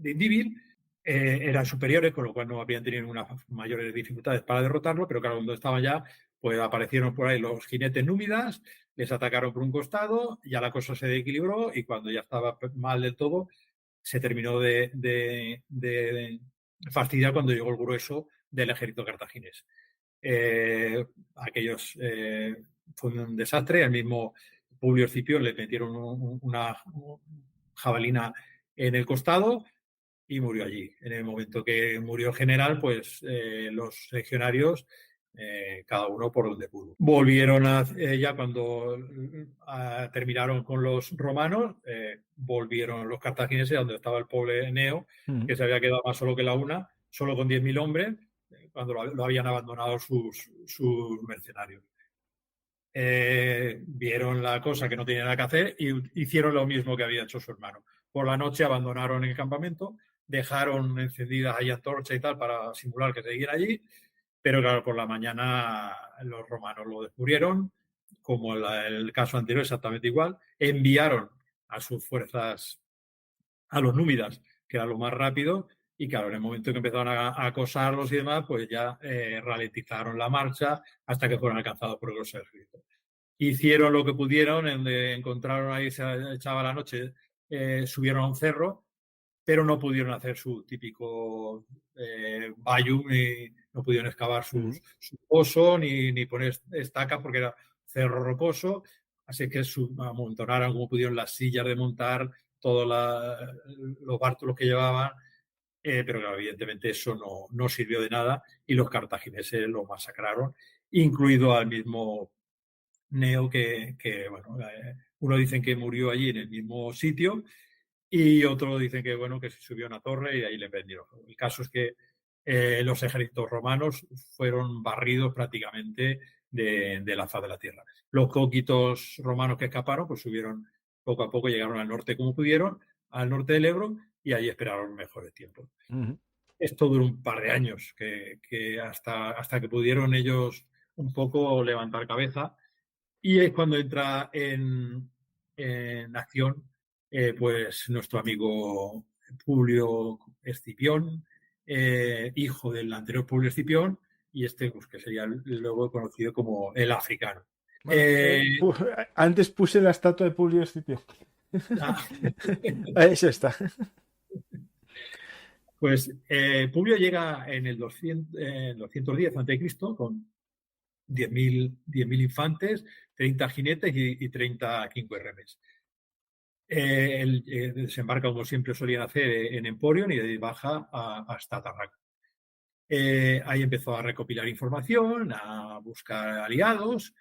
Speaker 3: Indíbil. Eran superiores, con lo cual no habían tenido unas mayores dificultades para derrotarlo, pero claro, cuando estaban ya, pues aparecieron por ahí los jinetes númidas, les atacaron por un costado, ya la cosa se equilibró y cuando ya estaba mal del todo, se terminó de fastidiar cuando llegó el grueso del ejército cartaginés. Aquellos fue un desastre, el mismo Publio Escipión le metieron una jabalina en el costado y murió allí. En el momento que murió el general, pues los legionarios, cada uno por donde pudo. Volvieron ya cuando terminaron con los romanos, volvieron los cartagineses donde estaba el pobre Neo, que se había quedado más solo que la una, solo con 10.000 hombres, cuando lo habían abandonado sus mercenarios. Vieron la cosa que no tenían nada que hacer y hicieron lo mismo que había hecho su hermano. Por la noche abandonaron el campamento, dejaron encendidas ahí antorchas y tal para simular que seguían allí, pero claro, por la mañana los romanos lo descubrieron, como el caso anterior, exactamente igual. Enviaron a sus fuerzas a los númidas, que era lo más rápido, y claro, en el momento que empezaron a acosarlos y demás, pues ya ralentizaron la marcha hasta que fueron alcanzados por los ejércitos. Hicieron lo que pudieron, encontraron ahí, se echaba la noche, subieron a un cerro, pero no pudieron hacer su típico bayum, no pudieron excavar su pozo, ni poner estacas porque era cerro rocoso, así que amontonaron como pudieron las sillas de montar, todos los bártulos que llevaban, pero claro, evidentemente eso no sirvió de nada y los cartagineses lo masacraron, incluido al mismo Neo que bueno, uno dicen que murió allí en el mismo sitio y otro dicen que bueno, que se subió a una torre y ahí le prendieron. El caso es que los ejércitos romanos fueron barridos prácticamente de la faz de la tierra. Los poquitos romanos que escaparon pues subieron poco a poco, llegaron al norte como pudieron, al norte del Ebro, y ahí esperaron mejores tiempos. Esto duró un par de años, que hasta que pudieron ellos un poco levantar cabeza, y es cuando entra en acción pues nuestro amigo Publio Escipión, hijo del anterior Publio Escipión, y pues, que sería luego conocido como el africano.
Speaker 2: Antes puse la estatua de Publio Escipión. Ahí está.
Speaker 3: Pues Publio llega en el 210 a.C. con 10.000 infantes, 30 jinetes y 30 quinquerremes. Él desembarca, como siempre solían hacer, en Emporion y de ahí baja hasta Tarraco. Ahí empezó a recopilar información, a buscar aliados,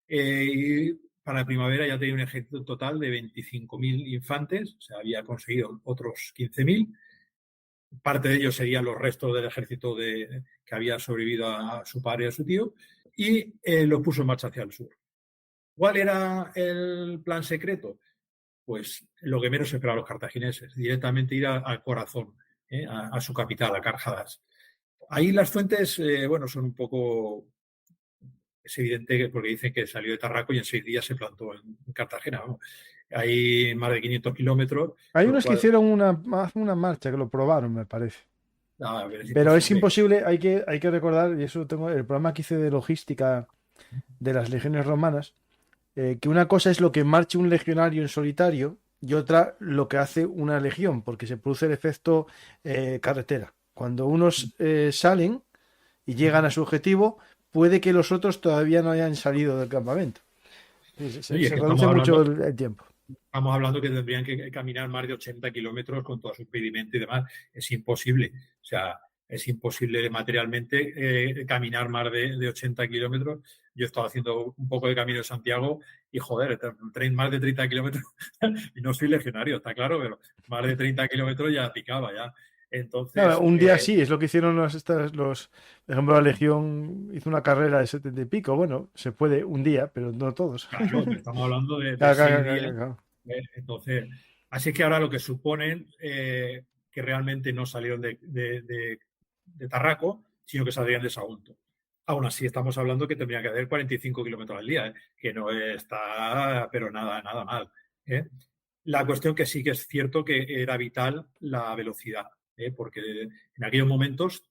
Speaker 3: y para la primavera ya tenía un ejército total de 25.000 infantes, o sea, había conseguido otros 15.000. Parte de ellos serían los restos del ejército que había sobrevivido a su padre y a su tío, y los puso en marcha hacia el sur. ¿Cuál era el plan secreto? Pues lo que menos esperaban los cartagineses, directamente ir al corazón, a su capital, a Carjadas. Ahí las fuentes, bueno, son un poco... Es evidente porque dicen que salió de Tarraco y en 6 días se plantó en Cartagena. ¿No? Hay más de 500 kilómetros.
Speaker 2: Hay unos que hicieron una marcha, que lo probaron, me parece. Pero es imposible, hay que recordar, y eso tengo el programa que hice de logística de las legiones romanas, que una cosa es lo que marche un legionario en solitario y otra lo que hace una legión, porque se produce el efecto carretera. Cuando unos salen y llegan a su objetivo, puede que los otros todavía no hayan salido del campamento. Se
Speaker 3: Oye, es que
Speaker 2: reduce mucho el tiempo.
Speaker 3: estamos hablando que tendrían que caminar más de 80 kilómetros con todo su impedimento y demás. Es imposible. O sea, es imposible materialmente caminar más de 80 kilómetros. Yo he estado haciendo un poco de camino de Santiago y, joder, más de 30 kilómetros y no soy legionario, está claro, pero más de 30 kilómetros ya picaba ya. Entonces,
Speaker 2: Claro, un día sí, es lo que hicieron por ejemplo, la Legión hizo una carrera de 70 y pico. Bueno, se puede un día, pero no todos.
Speaker 3: claro, estamos hablando de
Speaker 2: Claro,
Speaker 3: 6 días.
Speaker 2: claro.
Speaker 3: Entonces, así que ahora lo que suponen que realmente no salieron de Tarraco, sino que saldrían de Sagunto. Aún así, estamos hablando que tendrían que hacer 45 kilómetros al día, que no está, pero nada, nada mal. ¿eh? La cuestión que sí que es cierto que era vital la velocidad, porque en aquellos momentos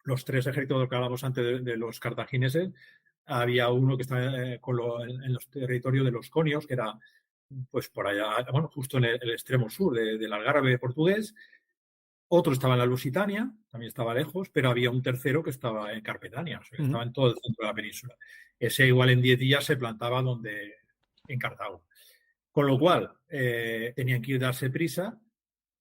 Speaker 3: los tres ejércitos que hablábamos antes de los cartagineses, había uno que estaba en los territorios de los conios, que era pues por allá, bueno, justo en el extremo sur del Algarve portugués. Otro estaba en la Lusitania, también estaba lejos, pero había un tercero que estaba en Carpetania, o sea, que estaba en todo el centro de la península. Ese igual en 10 días se plantaba en Cartago. Con lo cual, tenían que ir darse prisa,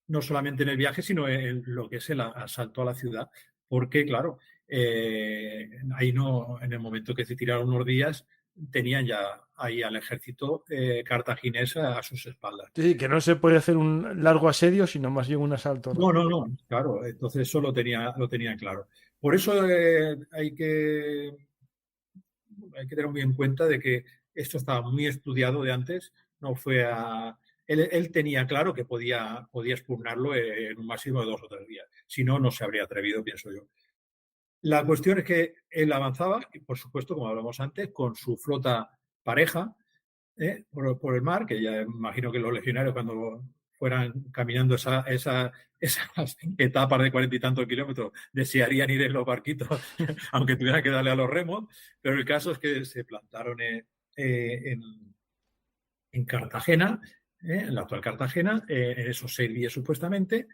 Speaker 3: no solamente en el viaje, sino en lo que es el asalto a la ciudad, porque, claro, ahí no, en el momento que se tiraron unos días, tenían ya ahí al ejército cartaginés a sus espaldas.
Speaker 2: Sí, que no se puede hacer un largo asedio, sino más bien un asalto.
Speaker 3: No, claro, entonces eso lo tenía claro. Por eso hay que tener muy en cuenta de que esto estaba muy estudiado de antes, no fue a... Él tenía claro que podía expugnarlo en un máximo de 2 o 3 días. Si no, no se habría atrevido, pienso yo. La cuestión es que él avanzaba, y por supuesto, como hablamos antes, con su flota pareja por el mar, que ya imagino que los legionarios cuando fueran caminando esas etapas de 40 y tantos kilómetros desearían ir en los barquitos, aunque tuvieran que darle a los remos, pero el caso es que se plantaron en Cartagena, en la actual Cartagena, en esos 6 días supuestamente,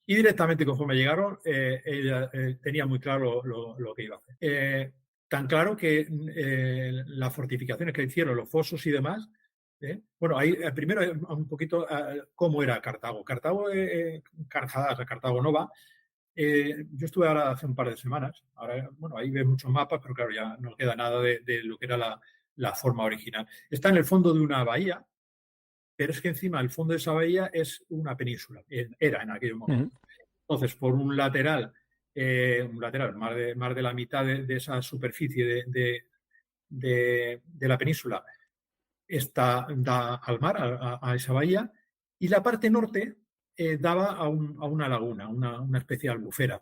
Speaker 3: y directamente conforme llegaron, ella tenía muy claro lo que iba a hacer. Tan claro que las fortificaciones que hicieron, los fosos y demás, bueno, ahí primero un poquito cómo era Cartago. Cartago Nova. Yo estuve ahora hace un par de semanas. Ahora, bueno, ahí ves muchos mapas, pero claro, ya no queda nada de lo que era la forma original. Está en el fondo de una bahía, pero es que encima el fondo de esa bahía es una península. Era en aquel momento. Entonces, por un lateral, más de la mitad de esa superficie de la península da al mar, a esa bahía, y la parte norte daba a una laguna, una especie de albufera,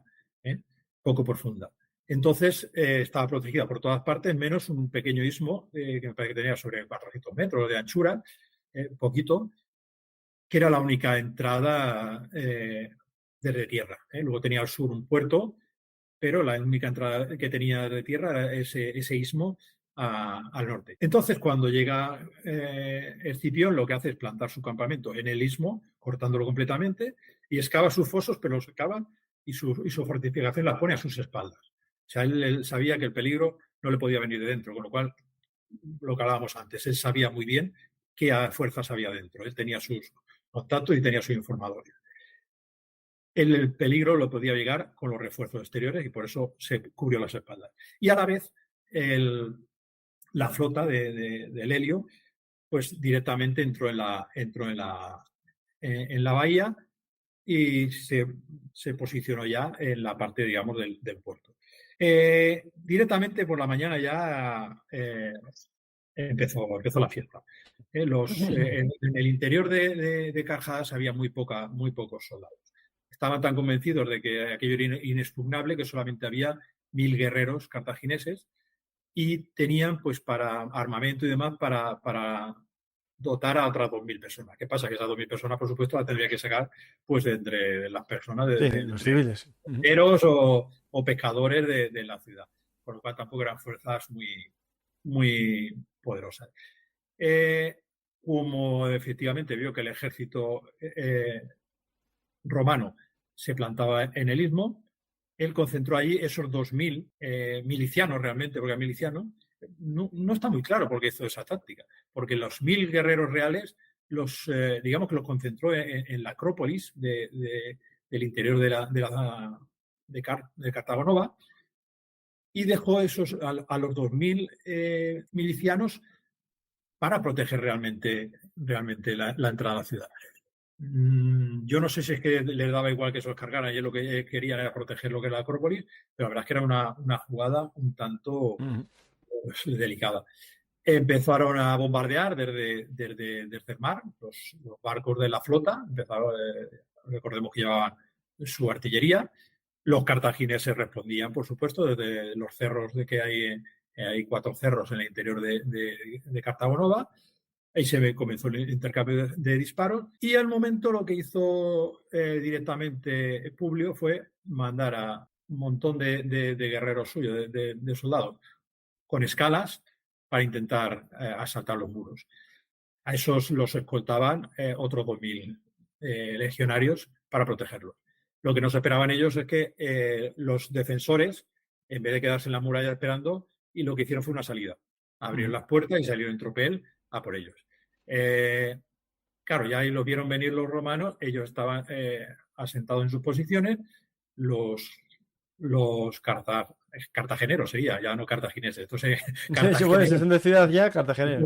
Speaker 3: poco profunda. Entonces estaba protegida por todas partes, menos un pequeño istmo que me parece que tenía sobre 400 metros de anchura, poquito, que era la única entrada desde tierra. Luego tenía al sur un puerto, pero la única entrada que tenía de tierra era ese istmo al norte. Entonces, cuando llega Escipión, lo que hace es plantar su campamento en el istmo, cortándolo completamente, y excava sus fosos, pero los excava y su fortificación la pone a sus espaldas. O sea, él sabía que el peligro no le podía venir de dentro, con lo cual, lo que hablábamos antes, él sabía muy bien qué fuerzas había dentro. Él tenía sus contactos y tenía sus informadores. El peligro lo podía llegar con los refuerzos exteriores y por eso se cubrió las espaldas. Y a la vez, la flota del Helio, pues directamente entró en la bahía y se posicionó ya en la parte, digamos, del puerto. Directamente por la mañana ya empezó la fiesta. En el interior de Carjadas había muy pocos soldados. Estaban tan convencidos de que aquello era inexpugnable que solamente había 1000 guerreros cartagineses y tenían, pues, para armamento y demás, para dotar a otras 2000 personas. ¿Qué pasa? Que esas 2000 personas, por supuesto, las tendría que sacar pues de entre las personas
Speaker 2: los civiles.
Speaker 3: O pescadores de la ciudad. Por lo cual tampoco eran fuerzas muy poderosas. Como efectivamente vio que el ejército romano se plantaba en el istmo, él concentró allí esos 2.000 milicianos realmente, porque milicianos, no está muy claro por qué hizo esa táctica, porque los 1.000 guerreros reales, digamos que los concentró en la Acrópolis del interior de Cartago Nova, y dejó a los 2.000 milicianos para proteger realmente la entrada a la ciudad. Yo no sé si es que les daba igual que se los cargaran, y lo que querían era proteger lo que era la Acrópolis, pero la verdad es que era una jugada un tanto delicada. Empezaron a bombardear desde el mar, los barcos de la flota, recordemos que llevaban su artillería. Los cartagineses respondían, por supuesto, desde los cerros hay 4 cerros en el interior de Cartago Nova. Ahí comenzó el intercambio de disparos, y al momento lo que hizo directamente Publio fue mandar a un montón de guerreros suyos, de soldados, con escalas para intentar asaltar los muros. A esos los escoltaban otros 2.000 legionarios para protegerlos. Lo que no se esperaban ellos es que los defensores, en vez de quedarse en la muralla esperando, y lo que hicieron fue una salida. Abrieron las puertas y salieron en tropel a por ellos. Claro, ya ahí los vieron venir los romanos, ellos estaban asentados en sus posiciones, los cartageneros sería, ya no cartagineses. Entonces,
Speaker 2: cartageneros. Son de ciudad ya, cartageneros.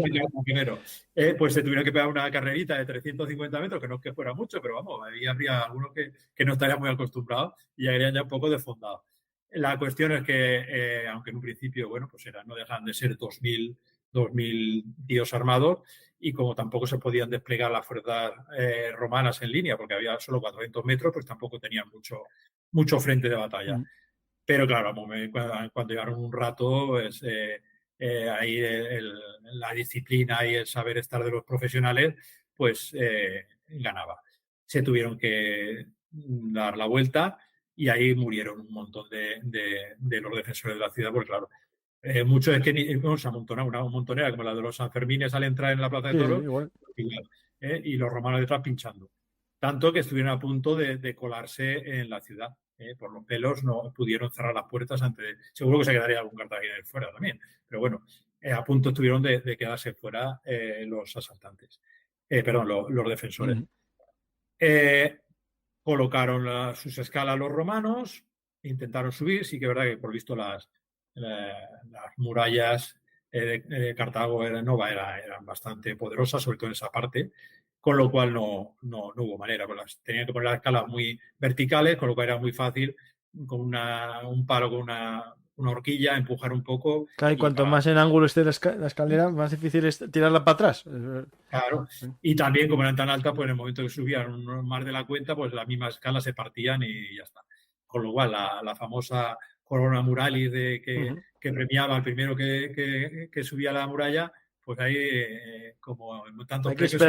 Speaker 3: Pues se tuvieron que pegar una carrerita de 350 metros, que no es que fuera mucho, pero vamos, ahí habría algunos que no estarían muy acostumbrados y ya irían ya un poco desfondados. La cuestión es que, aunque en un principio, bueno, pues no dejan de ser 2.000 tíos armados, y como tampoco se podían desplegar las fuerzas romanas en línea, porque había solo 400 metros, pues tampoco tenían mucho frente de batalla. Pero claro, cuando llegaron un rato, pues, ahí la disciplina y el saber estar de los profesionales, pues ganaba. Se tuvieron que dar la vuelta, y ahí murieron un montón de los defensores de la ciudad, porque claro, muchos es que se amontonaron una montonera como la de los Sanfermines al entrar en la Plaza de Toros, y los romanos detrás pinchando. Tanto que estuvieron a punto de colarse en la ciudad. Por los pelos no pudieron cerrar las puertas seguro que se quedaría algún cartaginés fuera también, pero bueno, a punto estuvieron de quedarse fuera los asaltantes, los defensores. Colocaron sus escalas los romanos, intentaron subir. Sí que es verdad que por visto las murallas de Cartago Nova eran bastante poderosas, sobre todo en esa parte, con lo cual no hubo manera. Pues tenían que poner las escalas muy verticales, con lo cual era muy fácil con un palo, con una horquilla, empujar un poco.
Speaker 2: Claro, y cuanto más en ángulo esté la escalera, más difícil es tirarla para atrás.
Speaker 3: Claro, y también como eran tan altas, pues en el momento que subían más de la cuenta, pues las mismas escalas se partían y ya está. Con lo cual, la famosa corona muralis que premiaba al primero que subía a la muralla, pues ahí, como en tantos precios,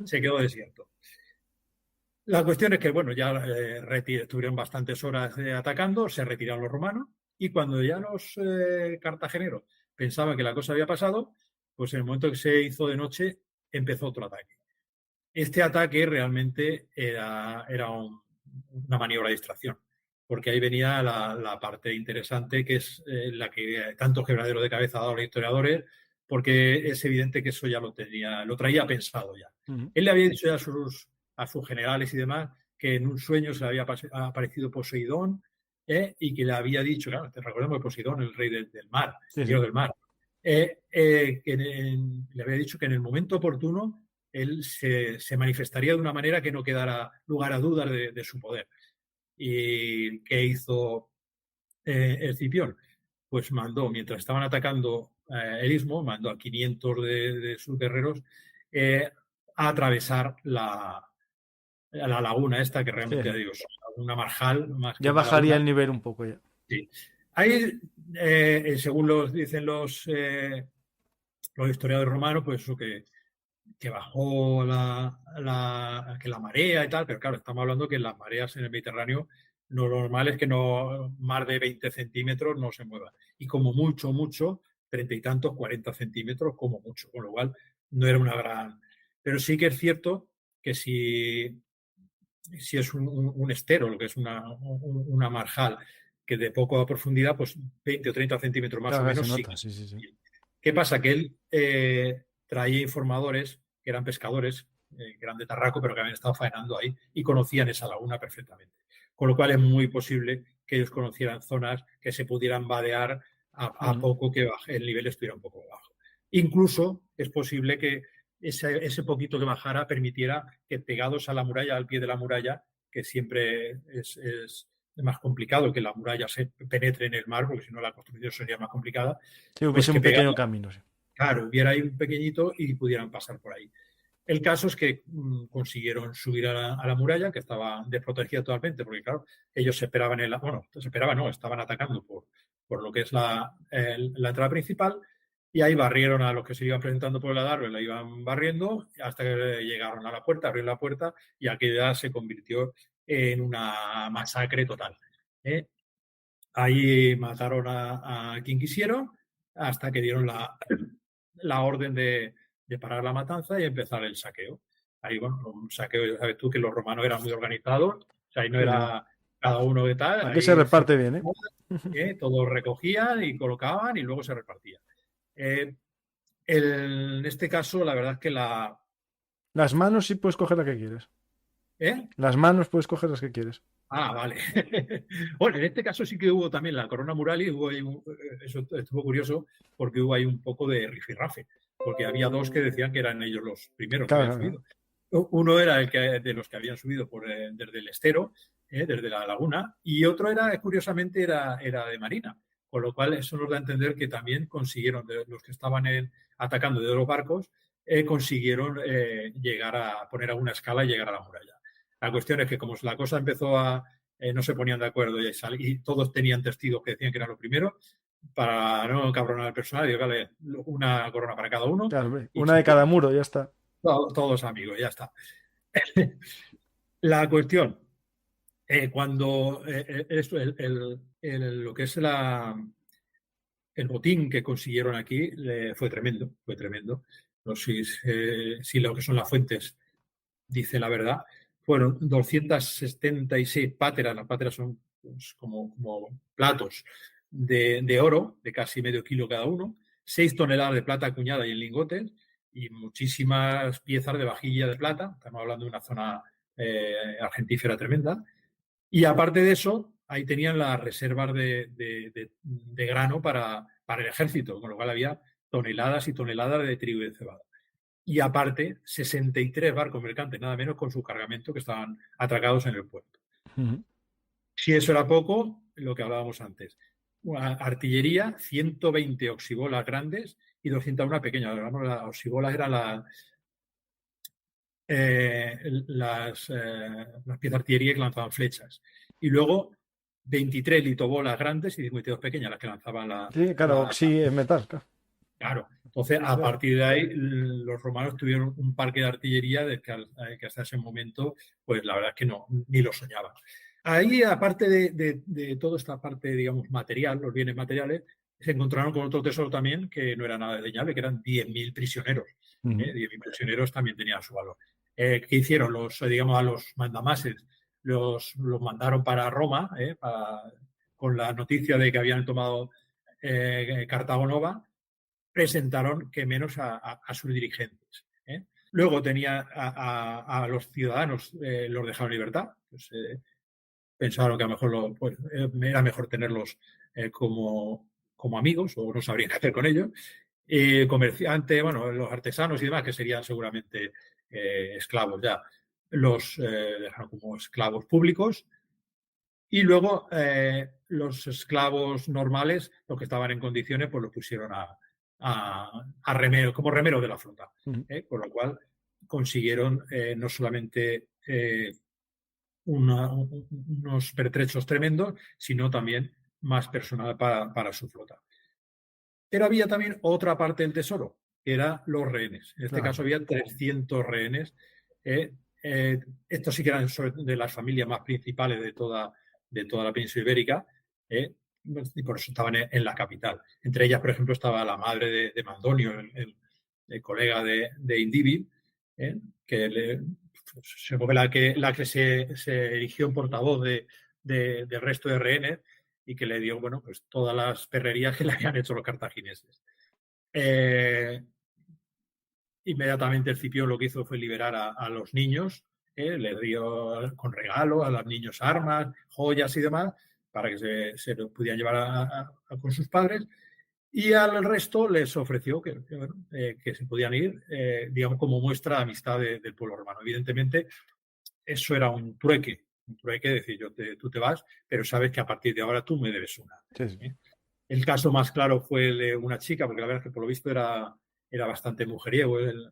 Speaker 3: se quedó desierto. La cuestión es que, bueno, ya estuvieron bastantes horas atacando, se retiraron los romanos, y cuando ya los cartageneros pensaban que la cosa había pasado, pues en el momento que se hizo de noche, empezó otro ataque. Este ataque realmente era una maniobra de distracción, porque ahí venía la parte interesante, que es la que tanto quebradero de cabeza ha dado a los historiadores, porque es evidente que eso ya lo traía pensado ya. Él le había dicho ya a sus generales y demás que en un sueño se le había aparecido Poseidón, y que le había dicho, claro, te recordemos que Poseidón, el rey del mar, dios del mar, que le había dicho que en el momento oportuno él se manifestaría de una manera que no quedara lugar a dudas de su poder. ¿Y qué hizo Escipión? Pues mientras estaban atacando el istmo, mandó a 500 de sus guerreros a atravesar la laguna esta, que realmente, Dios, una marjal.
Speaker 2: Ya bajaría el nivel un poco ya.
Speaker 3: Sí. Ahí, según dicen los historiadores romanos, pues eso que bajó que la marea y tal, pero claro, estamos hablando que las mareas en el Mediterráneo, lo normal es que no más de 20 centímetros no se muevan, y como mucho, 30 y tantos, 40 centímetros como mucho, con lo cual no era una gran... Pero sí que es cierto que si si es un estero, lo que es una marjal, que de poco a profundidad, pues 20 o 30 centímetros más o
Speaker 2: Claro, se
Speaker 3: menos sí.
Speaker 2: nota, sí, sí, sí.
Speaker 3: ¿Qué pasa? Que él traía informadores que eran pescadores, que eran de Tarraco, pero que habían estado faenando ahí y conocían esa laguna perfectamente. Con lo cual es muy posible que ellos conocieran zonas que se pudieran vadear a poco que el nivel estuviera un poco bajo. Incluso es posible que ese poquito que bajara permitiera que pegados a la muralla, al pie de la muralla, que siempre es más complicado que la muralla se penetre en el mar, porque si no la construcción sería más complicada,
Speaker 2: Sí,
Speaker 3: pues
Speaker 2: hubiese
Speaker 3: que
Speaker 2: un pequeño
Speaker 3: pegado,
Speaker 2: camino, sí.
Speaker 3: claro, hubiera ahí un pequeñito y pudieran pasar por ahí. El caso es que consiguieron subir a la muralla, que estaba desprotegida totalmente, porque claro, ellos se esperaban se esperaban, no, estaban atacando por lo que es la entrada principal, y ahí barrieron a los que se iban presentando por el adarve, la iban barriendo hasta que llegaron a la puerta, abrieron la puerta y aquella se convirtió en una masacre total. ¿eh? Ahí mataron a quien quisieron hasta que dieron la orden de parar la matanza y empezar el saqueo. Ahí, bueno, un saqueo, ya sabes tú que los romanos eran muy organizados, o sea, ahí no
Speaker 2: Sí, sí.
Speaker 3: era cada uno de tal,
Speaker 2: Aquí se
Speaker 3: ahí
Speaker 2: reparte bien, ¿eh?
Speaker 3: todos recogían y colocaban y luego se repartía. En este caso, la verdad es que
Speaker 2: Las manos sí puedes coger la que quieres.
Speaker 3: ¿eh?
Speaker 2: Las manos puedes coger las que quieres.
Speaker 3: Ah, vale. Bueno, en este caso sí que hubo también la corona mural y hubo ahí eso estuvo curioso porque hubo ahí un poco de rifirrafe, porque había dos que decían que eran ellos los primeros que
Speaker 2: Claro,
Speaker 3: habían
Speaker 2: claro.
Speaker 3: subido. Uno era de los que habían subido desde el estero, desde la laguna, y otro curiosamente, era de marina, con lo cual eso nos da a entender que también consiguieron, de los que estaban atacando de los barcos, consiguieron llegar a poner alguna escala y llegar a la muralla. La cuestión es que como la cosa empezó no se ponían de acuerdo y todos tenían testigos que decían que eran los primeros, para no encabronar al personal, digo, vale, una corona para cada uno
Speaker 2: Claro, hombre,
Speaker 3: y
Speaker 2: una de cada muro, ya está.
Speaker 3: todos amigos, ya está. La cuestión, cuando lo que es el botín que consiguieron aquí fue tremendo, fue tremendo. No sé si lo que son las fuentes dice la verdad. Fueron 276 páteras, las páteras son pues, como platos de oro, de casi medio kilo cada uno, 6 toneladas de plata acuñada y en lingotes, y muchísimas piezas de vajilla de plata. Estamos hablando de una zona argentífera tremenda. Y aparte de eso, ahí tenían las reservas de grano para el ejército, con lo cual había toneladas y toneladas de trigo y de cebada. Y aparte, 63 barcos mercantes, nada menos, con su cargamento que estaban atracados en el puerto. Si eso era poco, lo que hablábamos antes. Una artillería, 120 oxibolas grandes y 201 pequeñas. Las oxibolas eran las piezas de artillería que lanzaban flechas. Y luego 23 litobolas grandes y 52 pequeñas, las que lanzaban
Speaker 2: Sí, claro, sí, es metal. Claro.
Speaker 3: Claro. Entonces, a partir de ahí, los romanos tuvieron un parque de artillería que hasta ese momento, pues la verdad es que no, ni lo soñaban. Ahí, aparte de toda esta parte, digamos, material, los bienes materiales, se encontraron con otro tesoro también que no era nada desdeñable, que eran 10.000 prisioneros. 10.000 prisioneros también tenían su valor. ¿Qué hicieron? Digamos, a los mandamases los mandaron para Roma, con la noticia de que habían tomado Cartago Nova, presentaron que menos a sus dirigentes. Luego tenía a los ciudadanos, los dejaron en libertad. Pues, pensaron que a lo mejor era mejor tenerlos como amigos o no sabrían qué hacer con ellos. Comerciantes, bueno, los artesanos y demás, que serían seguramente esclavos ya, los dejaron como esclavos públicos. Y luego los esclavos normales, los que estaban en condiciones, pues los pusieron a remero, como remero de la flota. Con lo cual consiguieron no solamente unos pertrechos tremendos, sino también más personal para su flota. Pero había también otra parte del tesoro, que eran los rehenes. En este caso había 300 rehenes. Estos sí que eran de las familias más principales de toda la península ibérica, y por eso estaban en la capital. Entre ellas, por ejemplo, estaba la madre de Maldonio, el colega de Indíbil, que se fue la que se erigió en portavoz del resto de rehenes y que le dio, bueno, pues todas las perrerías que le habían hecho los cartagineses. Inmediatamente el Escipión lo que hizo fue liberar a los niños, les dio con regalo a los niños armas, joyas y demás, para que se lo pudieran llevar con sus padres, y al resto les ofreció que se podían ir, digamos, como muestra de amistad del pueblo romano. Evidentemente, eso era un trueque, decir, tú te vas, pero sabes que a partir de ahora tú me debes una.
Speaker 2: Sí, sí.
Speaker 3: El caso más claro fue el de una chica, porque la verdad es que por lo visto era bastante mujeriego el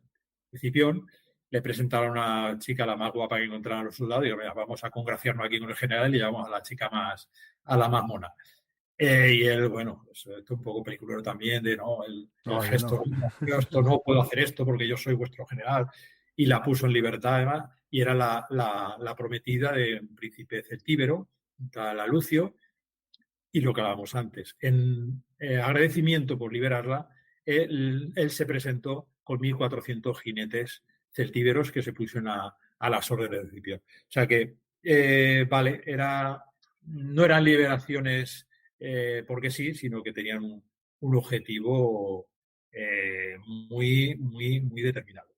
Speaker 3: Escipión. Le presentaron a una chica, la más guapa que encontraron los soldados, y digo, mira, vamos a congraciarnos aquí con el general y llevamos a la chica a la más mona. Y él, bueno, pues, esto un poco peliculero también, de no, el gesto, no. Esto no puedo hacer esto porque yo soy vuestro general, y la puso en libertad además, y era la prometida de un príncipe celtíbero, la Lucio, y lo que hablábamos antes. En agradecimiento por liberarla, él se presentó con 1.400 jinetes celtíberos que se pusieron a las órdenes de Escipión. O sea que, vale, no eran liberaciones porque sí, sino que tenían un objetivo muy, muy, muy determinado.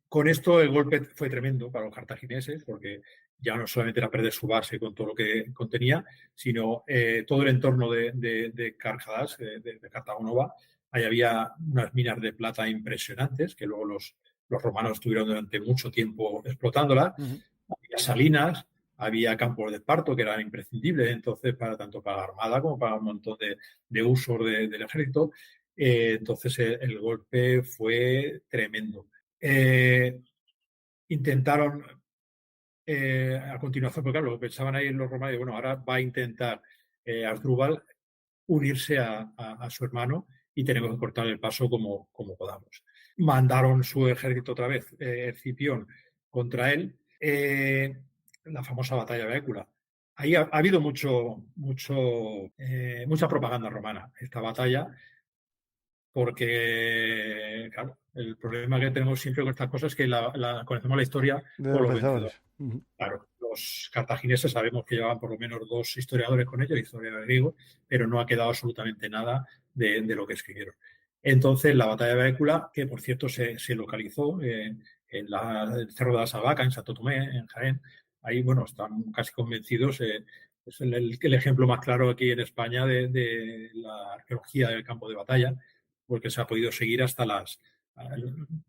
Speaker 3: Con esto el golpe fue tremendo para los cartagineses, porque ya no solamente era perder su base con todo lo que contenía, sino todo el entorno de Carhadas, de Cartago Nova. Ahí había unas minas de plata impresionantes, que luego los romanos estuvieron durante mucho tiempo explotándolas. Había salinas, había campos de esparto que eran imprescindibles, entonces, tanto para la armada como para un montón de usos del ejército. Entonces, el golpe fue tremendo. Intentaron a continuación, porque claro, lo pensaban ahí los romanos, y bueno, ahora va a intentar Asdrúbal unirse a su hermano y tenemos que cortar el paso como podamos. Mandaron su ejército otra vez, Escipión, contra él, la famosa batalla de Écula. Ahí ha habido mucha propaganda romana, esta batalla, porque, claro, el problema que tenemos siempre con estas cosas es que conocemos la historia por los vencedores. Claro, los cartagineses sabemos que llevaban por lo menos 2 historiadores con ellos, historiadores griegos, pero no ha quedado absolutamente nada de lo que escribieron. Entonces, la batalla de Écula, que por cierto se localizó en el Cerro de la Sabaca, en Santo Tomé, en Jaén, ahí, bueno, están casi convencidos. Es el ejemplo más claro aquí en España de la arqueología del campo de batalla, porque se ha podido seguir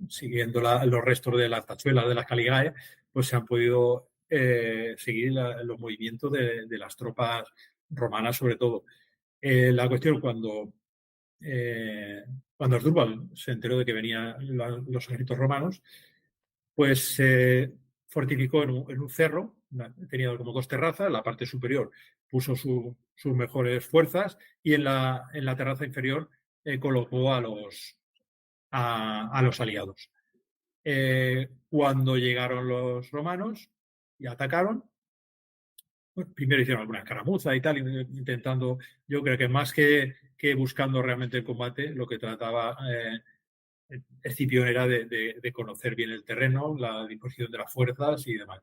Speaker 3: siguiendo los restos de las tachuelas de las Caligae, pues se han podido seguir los movimientos de las tropas romanas, sobre todo. La cuestión, cuando Asdrúbal se enteró de que venían los ejércitos romanos, pues se fortificó en un cerro, tenía como 2 terrazas, la parte superior puso sus mejores fuerzas y en la terraza inferior colocó a los aliados. Cuando llegaron los romanos y atacaron, pues, primero hicieron alguna escaramuza y tal, intentando, yo creo que más que buscando realmente el combate, lo que trataba Escipión era de conocer bien el terreno, la disposición de las fuerzas y demás.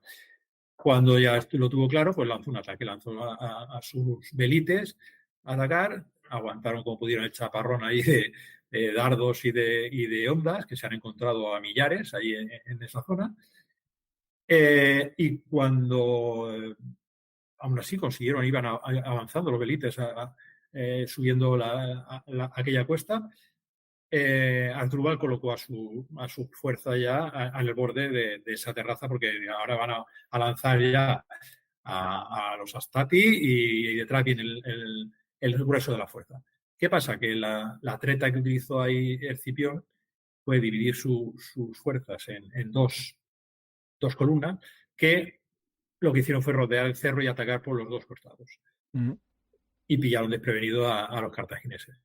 Speaker 3: Cuando ya lo tuvo claro, pues lanzó un ataque, lanzó a sus velites a atacar, aguantaron como pudieron el chaparrón ahí de dardos y de ondas que se han encontrado a millares ahí en esa zona. Y cuando aún así consiguieron, iban avanzando los velites, subiendo aquella cuesta, Asdrúbal colocó a su fuerza ya en el borde de esa terraza, porque ahora van a lanzar ya a los Astati y detrás viene el grueso de la fuerza. ¿Qué pasa? Que la treta que utilizó ahí Escipión fue dividir sus fuerzas en dos columnas, que lo que hicieron fue rodear el cerro y atacar por los 2 costados. Y pillaron desprevenido a los cartagineses.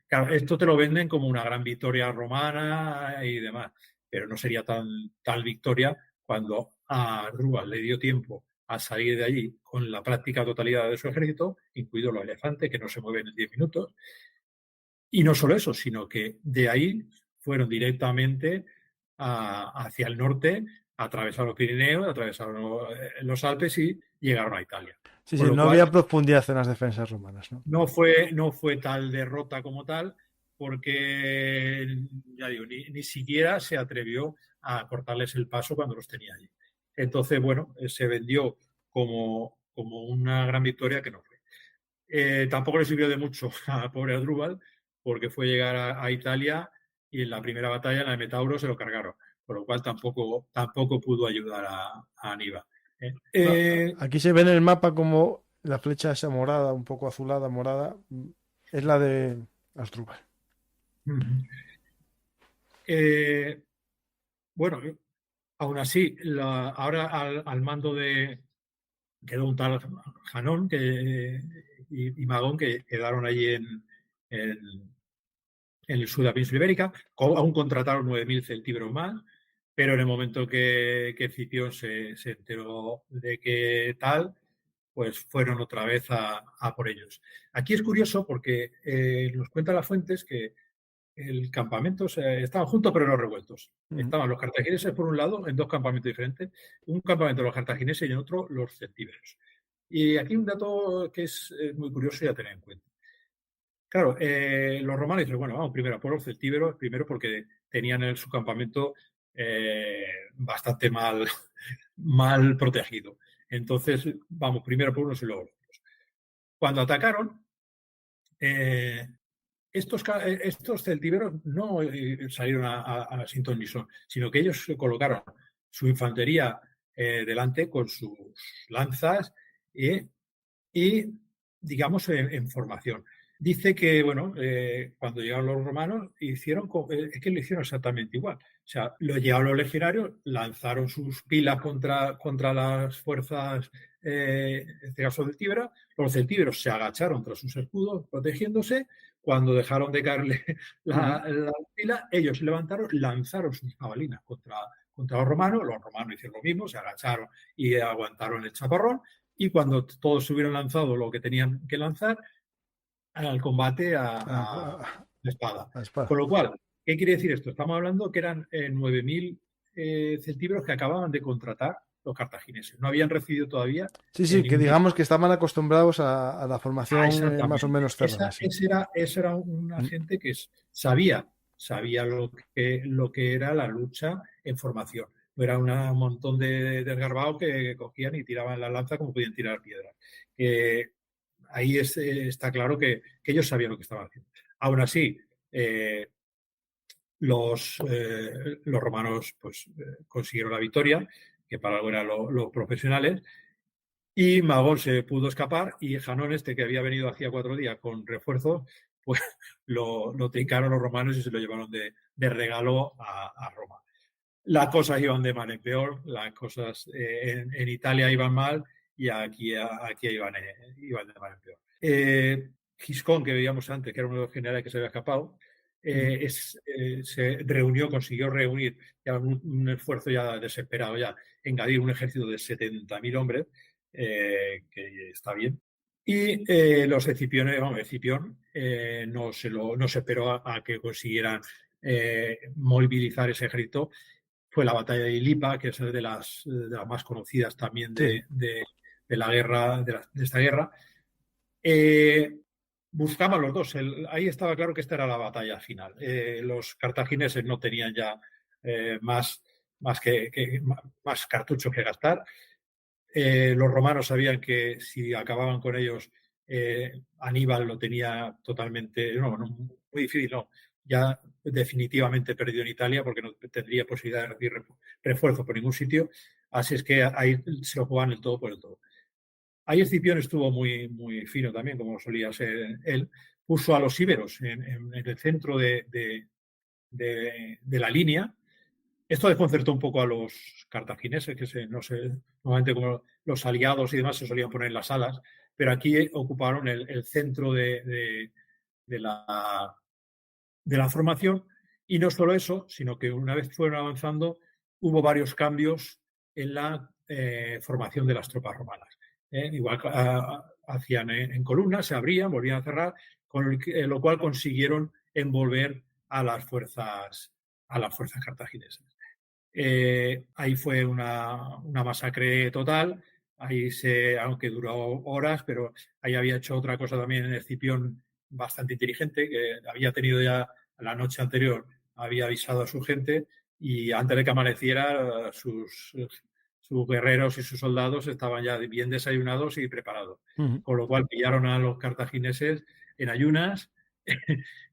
Speaker 3: Claro, esto te lo venden como una gran victoria romana y demás, pero no sería tal victoria cuando a Asdrúbal le dio tiempo a salir de allí con la práctica totalidad de su ejército, incluidos los elefantes, que no se mueven en 10 minutos. Y no solo eso, sino que de ahí fueron directamente hacia el norte atravesaron los Pirineos, atravesaron los Alpes y llegaron a Italia.
Speaker 2: Sí,
Speaker 3: Con
Speaker 2: sí,
Speaker 3: lo
Speaker 2: no
Speaker 3: cual,
Speaker 2: había profundidad en las defensas romanas, ¿no?
Speaker 3: no fue tal derrota como tal, porque, ya digo, ni siquiera se atrevió a cortarles el paso cuando los tenía allí. Entonces, bueno, se vendió como una gran victoria que no fue. Tampoco le sirvió de mucho a pobre Adrúbal, porque fue llegar a Italia y en la primera batalla, en la de Metauro, se lo cargaron, por lo cual tampoco pudo ayudar a Aníbal. ¿eh?
Speaker 2: Aquí se ve en el mapa como la flecha esa morada, un poco azulada, morada, es la de Asdrúbal.
Speaker 3: Bueno, aún así, ahora al mando quedó un tal Janón y Magón, que quedaron allí en el sur de la península ibérica. Aún contrataron 9.000 celtíberos más, pero en el momento que Escipión se enteró de que tal, pues fueron otra vez a por ellos. Aquí es curioso porque nos cuentan las fuentes que el campamento estaban juntos pero no revueltos. Estaban los cartagineses por un lado en dos campamentos diferentes, un campamento los cartagineses y en otro los celtíberos. Y aquí un dato que es muy curioso y a tener en cuenta. Claro, los romanos dicen, bueno, vamos primero por los celtíberos, primero porque tenían su campamento bastante mal protegido. Entonces, vamos primero por unos y luego por otros. Cuando atacaron, estos celtíberos no salieron a sin ton ni son, sino que ellos colocaron su infantería delante con sus lanzas y digamos, en formación. Dice que, bueno, cuando llegaron los romanos, es que lo hicieron exactamente igual. O sea, lo llegaron los legionarios, lanzaron sus pilas contra las fuerzas, en este caso celtíberas. Los celtíberos se agacharon tras sus escudos, protegiéndose. Cuando dejaron de caerle la pila, ellos se levantaron, lanzaron sus jabalinas contra los romanos hicieron lo mismo, se agacharon y aguantaron el chaparrón. Y cuando todos se hubieran lanzado lo que tenían que lanzar, al combate a espada.
Speaker 2: A espada.
Speaker 3: Con lo cual, ¿qué quiere decir esto? Estamos hablando que eran 9.000 celtíberos que acababan de contratar los cartagineses. No habían recibido todavía.
Speaker 2: Sí, que digamos que estaban acostumbrados a la formación más o menos cerrada.
Speaker 3: Esa era una gente que sabía lo que era la lucha en formación. No era un montón de desgarbados que cogían y tiraban la lanza como podían tirar piedras. Ahí está claro que ellos sabían lo que estaban haciendo. Aún así, los romanos pues, consiguieron la victoria, que para algo eran los profesionales, y Magón se pudo escapar y Janón, que había venido hacía 4 días con refuerzos, pues lo trincaron los romanos y se lo llevaron de regalo a Roma. Las cosas iban de mal en peor, las cosas en Italia iban mal y aquí iban de mal en peor. Giscón, que veíamos antes, que era uno de los generales que se había escapado, consiguió reunir ya un esfuerzo ya desesperado, ya engadir un ejército de 70.000 hombres, que está bien. Y los escipiones, Escipión no se esperó a que consiguieran movilizar ese ejército. Fue la batalla de Ilipa, que es de las más conocidas también de la guerra, de esta guerra. Buscaban los dos. Ahí estaba claro que esta era la batalla final. Los cartagineses no tenían ya más cartuchos que gastar. Los romanos sabían que si acababan con ellos, Aníbal lo tenía totalmente, muy difícil, ya definitivamente perdido en Italia porque no tendría posibilidad de recibir refuerzo por ningún sitio. Así es que ahí se lo jugaban el todo por el todo. Ahí Escipión estuvo muy, muy fino también, como solía ser él. Puso a los íberos en el centro de la línea. Esto desconcertó un poco a los cartagineses, que normalmente como los aliados y demás se solían poner en las alas, pero aquí ocuparon el centro de la formación. Y no solo eso, sino que una vez fueron avanzando, hubo varios cambios en la formación de las tropas romanas. Igual hacían en columnas, se abrían, volvían a cerrar, con lo cual consiguieron envolver a las fuerzas cartaginesas. Ahí fue una masacre total. Aunque duró horas, pero ahí había hecho otra cosa también en Escipión bastante inteligente, que había tenido ya la noche anterior, había avisado a su gente y antes de que amaneciera sus guerreros y sus soldados estaban ya bien desayunados y preparados.
Speaker 2: Ujú.
Speaker 3: Con lo cual pillaron a los cartagineses en ayunas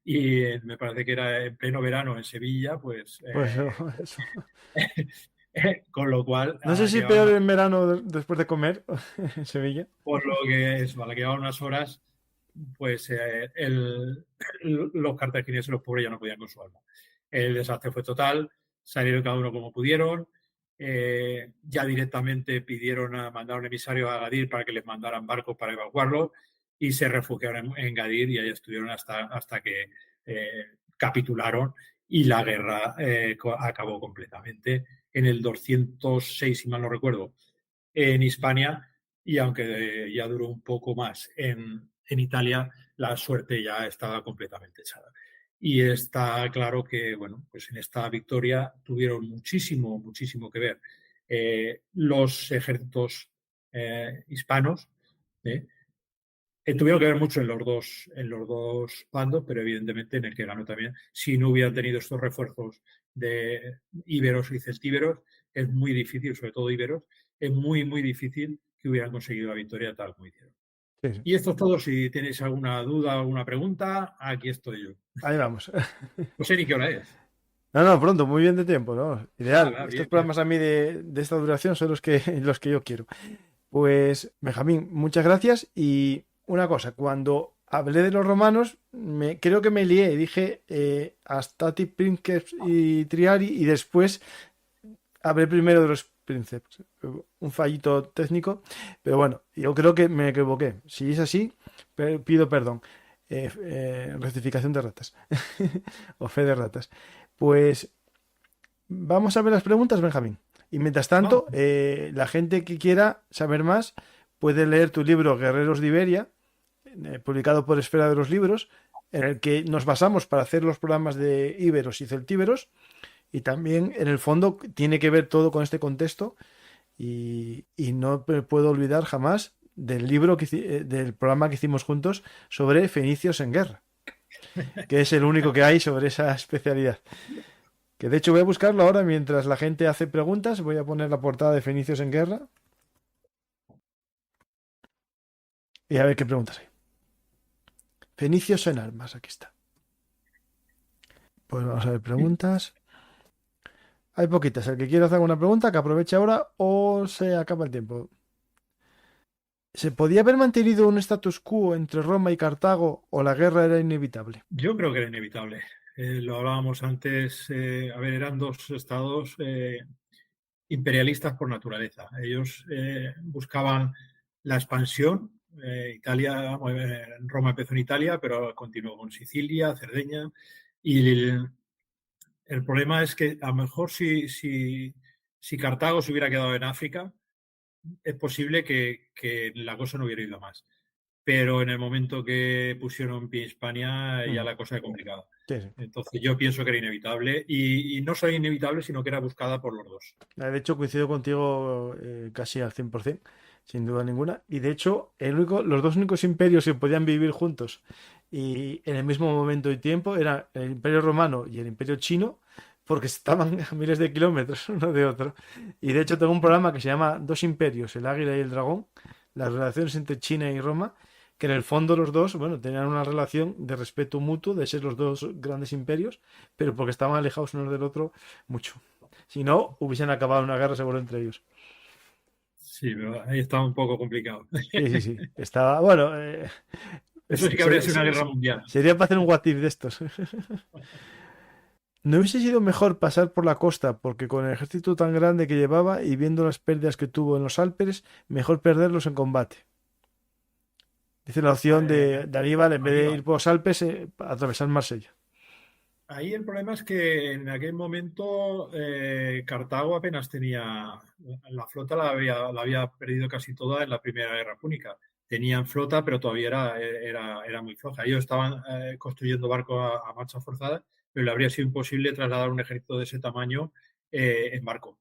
Speaker 3: y me parece que era en pleno verano en Sevilla, pues
Speaker 2: Pues eso.
Speaker 3: con lo cual
Speaker 2: No sé si peor en verano después de comer en Sevilla.
Speaker 3: por lo que es, a la que llevaban unas horas, pues los cartagineses, los pobres, ya no podían con su alma. El desastre fue total, salieron cada uno como pudieron, ya directamente mandaron emisarios a Gadir para que les mandaran barcos para evacuarlos y se refugiaron en Gadir y ahí estuvieron hasta que capitularon y la guerra acabó completamente. En el 206, si mal no recuerdo, en Hispania y aunque ya duró un poco más en Italia, la suerte ya estaba completamente echada. Y está claro que, bueno, pues en esta victoria tuvieron muchísimo, muchísimo que ver los ejércitos hispanos. ¿eh? Tuvieron que ver mucho en los dos bandos, pero evidentemente en el que ganó también. Si no hubieran tenido estos refuerzos de íberos y celtíberos, es muy difícil, sobre todo íberos, es muy, muy difícil que hubieran conseguido la victoria tal como hicieron.
Speaker 2: Sí, sí.
Speaker 3: Y esto es todo. Si tenéis alguna duda o alguna pregunta, aquí estoy yo.
Speaker 2: Ahí vamos.
Speaker 3: No sé ni qué hora es.
Speaker 2: No, no, pronto, muy bien de tiempo, ¿no? Ideal. Estos
Speaker 3: Bien, bien.
Speaker 2: programas a mí de esta duración son los que yo quiero. Pues, Benjamín, muchas gracias. Y una cosa, cuando hablé de los romanos, creo que me lié. Dije Astati, Princeps y Triari, y después hablé primero de los Princeps. Un fallito técnico, pero bueno, yo creo que me equivoqué. Si es así, pido perdón. Rectificación de ratas. O fe de ratas. Pues vamos a ver las preguntas, Benjamín. Y mientras
Speaker 3: Vamos.
Speaker 2: tanto, la gente que quiera saber más puede leer tu libro Guerreros de Iberia, publicado por Esfera de los Libros, en el que nos basamos para hacer los programas de íberos y celtíberos. Y también, en el fondo, tiene que ver todo con este contexto. Y no me puedo olvidar jamás del libro, del programa que hicimos juntos sobre fenicios en guerra, que es el único que hay sobre esa especialidad. Que de hecho voy a buscarlo ahora mientras la gente hace preguntas. Voy a poner la portada de Fenicios en Guerra. Y a ver qué preguntas hay. Fenicios en armas, aquí está. Pues vamos a ver preguntas. Hay poquitas. El que quiera hacer alguna pregunta, que aproveche ahora o se acaba el tiempo. ¿Se podía haber mantenido un status quo entre Roma y Cartago o la guerra era inevitable?
Speaker 3: Yo creo que era inevitable. Lo hablábamos antes. A ver, eran dos estados imperialistas por naturaleza. Ellos buscaban la expansión. Roma empezó en Italia, pero continuó con Sicilia, Cerdeña. Y el problema es que a lo mejor si Cartago se hubiera quedado en África, es posible que la cosa no hubiera ido más. Pero en el momento que pusieron en pie Hispania, ya la cosa era complicada.
Speaker 2: Sí, sí.
Speaker 3: Entonces yo pienso que era inevitable y no solo inevitable, sino que era buscada por los dos.
Speaker 2: De hecho, coincido contigo casi al 100%, sin duda ninguna. Y de hecho, los dos únicos imperios que podían vivir juntos y en el mismo momento y tiempo eran el Imperio Romano y el Imperio Chino, porque estaban a miles de kilómetros uno de otro. Y de hecho, tengo un programa que se llama Dos Imperios, el Águila y el Dragón, las relaciones entre China y Roma, que en el fondo los dos, bueno, tenían una relación de respeto mutuo, de ser los dos grandes imperios, pero porque estaban alejados unos del otro mucho. Si no, hubiesen acabado una guerra seguro entre ellos.
Speaker 3: Sí, pero ahí estaba un poco complicado.
Speaker 2: Sí, sí, sí. Estaba, bueno,
Speaker 3: Eso sí que habría sido una guerra mundial.
Speaker 2: sería para hacer un what if de estos. ¿No hubiese sido mejor pasar por la costa? Porque con el ejército tan grande que llevaba y viendo las pérdidas que tuvo en los Alpes, mejor perderlos en combate. Dice la opción de Aníbal, en vez de ir por los Alpes, atravesar Marsella.
Speaker 3: Ahí el problema es que en aquel momento Cartago apenas tenía, la flota la había perdido casi toda en la Primera Guerra Púnica. Tenían flota, pero todavía era muy floja. Ellos estaban construyendo barcos a marcha forzada, pero le habría sido imposible trasladar un ejército de ese tamaño en barco.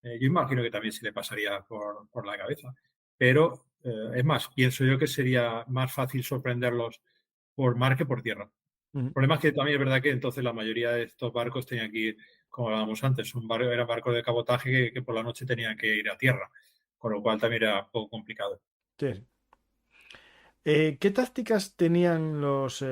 Speaker 3: Yo imagino que también se le pasaría por la cabeza. Pero es más, pienso yo que sería más fácil sorprenderlos por mar que por tierra. El
Speaker 2: Ujú.
Speaker 3: problema es que también es verdad que entonces la mayoría de estos barcos tenían que ir, como hablábamos antes, eran barcos de cabotaje que por la noche tenían que ir a tierra, con lo cual también era un poco complicado.
Speaker 2: Sí. ¿Qué tácticas tenían los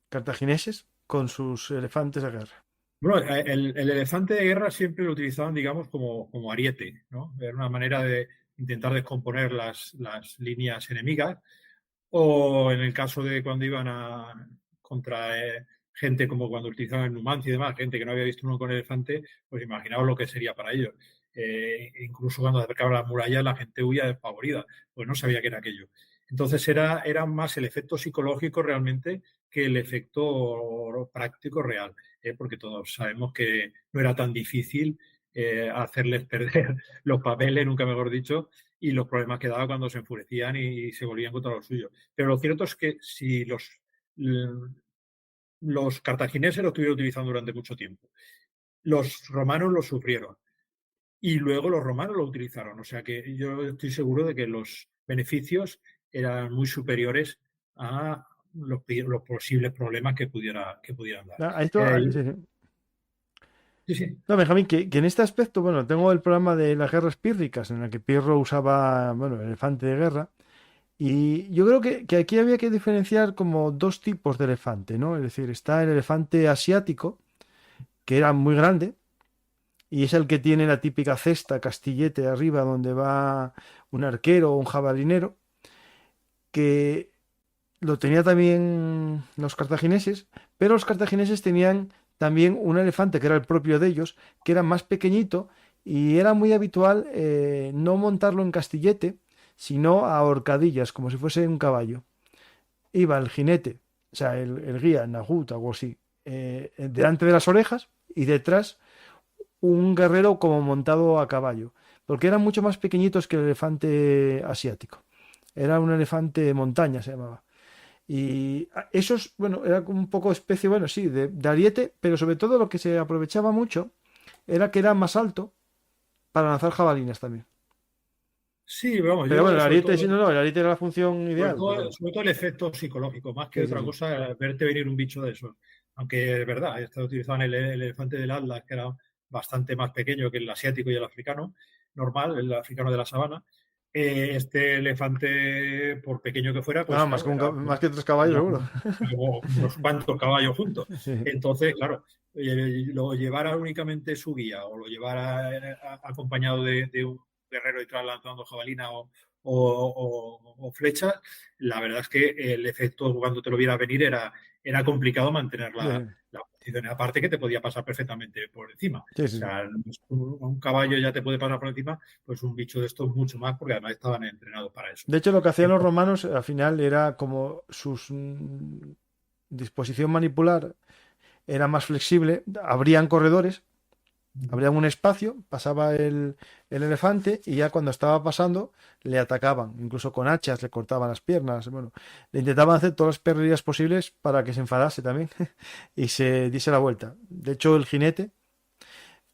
Speaker 2: cartagineses con sus elefantes de guerra?
Speaker 3: Bueno, el elefante de guerra siempre lo utilizaban, digamos, como ariete, ¿no? Era una manera de intentar descomponer las líneas enemigas. O en el caso de cuando iban contra gente como cuando utilizaban Numancia y demás, gente que no había visto uno con elefante, pues imaginaos lo que sería para ellos. Incluso cuando se acercaban a las murallas, la gente huía despavorida, pues no sabía qué era aquello. Entonces era más el efecto psicológico realmente que el efecto práctico real, porque todos sabemos que no era tan difícil hacerles perder los papeles, nunca mejor dicho, y los problemas que daba cuando se enfurecían y se volvían contra los suyos. Pero lo cierto es que si los cartagineses lo estuvieron utilizando durante mucho tiempo, los romanos lo sufrieron y luego los romanos lo utilizaron. O sea que yo estoy seguro de que los beneficios eran muy superiores a los posibles problemas que pudieran dar.
Speaker 2: Ah, esto, sí, sí.
Speaker 3: Sí, sí.
Speaker 2: No, Benjamín, que en este aspecto, bueno, tengo el programa de las guerras pírricas, en el que Pirro usaba, bueno, el elefante de guerra, y yo creo que aquí había que diferenciar como dos tipos de elefante, ¿no? Es decir, está el elefante asiático, que era muy grande, y es el que tiene la típica cesta, castillete arriba, donde va un arquero o un jabalinero, que lo tenía también los cartagineses, pero los cartagineses tenían también un elefante que era el propio de ellos, que era más pequeñito y era muy habitual no montarlo en castillete, sino a horcadillas, como si fuese un caballo. Iba el jinete, o sea, el guía, Nahut, algo así, delante de las orejas y detrás un guerrero como montado a caballo, porque eran mucho más pequeñitos que el elefante asiático. Era un elefante montaña, se llamaba. Y esos, bueno, era como un poco especie, bueno, sí, de ariete, pero sobre todo lo que se aprovechaba mucho era que era más alto para lanzar jabalinas también.
Speaker 3: Sí, vamos,
Speaker 2: Pero bueno,
Speaker 3: yo
Speaker 2: el
Speaker 3: sobre
Speaker 2: ariete,
Speaker 3: todo
Speaker 2: sí, no, no, el ariete era la función ideal, pero
Speaker 3: Sobre todo el efecto psicológico, más que
Speaker 2: sí, sí,
Speaker 3: otra
Speaker 2: sí.
Speaker 3: cosa, verte venir un bicho de esos. Aunque es verdad, está utilizado el elefante del Atlas, que era bastante más pequeño que el asiático y el africano, normal, el africano de la sabana. Este elefante, por pequeño que fuera,
Speaker 2: Ah,
Speaker 3: pues claro,
Speaker 2: más que tres caballos,
Speaker 3: era
Speaker 2: seguro.
Speaker 3: como unos cuantos caballos juntos.
Speaker 2: Sí,
Speaker 3: Entonces, claro, lo llevara únicamente su guía o lo llevara acompañado de un guerrero detrás lanzando jabalina o flechas, la verdad es que el efecto cuando te lo viera venir era complicado mantener
Speaker 2: sí,
Speaker 3: la posición. Aparte que te podía pasar perfectamente por encima.
Speaker 2: sí,
Speaker 3: O
Speaker 2: sí, sí.
Speaker 3: sea, un caballo ya te puede pasar por encima, pues un bicho de estos mucho más, porque además estaban entrenados para eso.
Speaker 2: De hecho, lo que hacían los romanos al final era como su disposición manipular era más flexible, abrían corredores, abrían un espacio, pasaba el elefante y ya cuando estaba pasando le atacaban, incluso con hachas le cortaban las piernas, bueno, le intentaban hacer todas las pérdidas posibles para que se enfadase también y se diese la vuelta. De hecho, el jinete,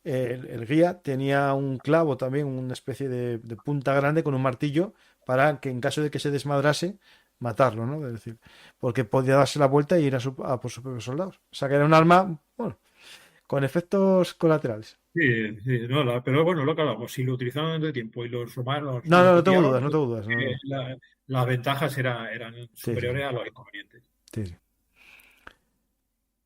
Speaker 2: el guía, tenía un clavo también, una especie de punta grande con un martillo para que en caso de que se desmadrase, matarlo, ¿no? Es decir, porque podía darse la vuelta y ir a por sus propios soldados. O sea que era un arma, bueno, con efectos colaterales.
Speaker 3: Sí, sí, no, pero bueno, lo que hablamos, si lo utilizaban tanto tiempo y los romanos
Speaker 2: No,
Speaker 3: lo
Speaker 2: no, no tengo
Speaker 3: copiaban,
Speaker 2: dudas, no tengo dudas. No, no.
Speaker 3: las ventajas eran
Speaker 2: Sí, sí, sí.
Speaker 3: superiores a los inconvenientes.
Speaker 2: Sí, sí.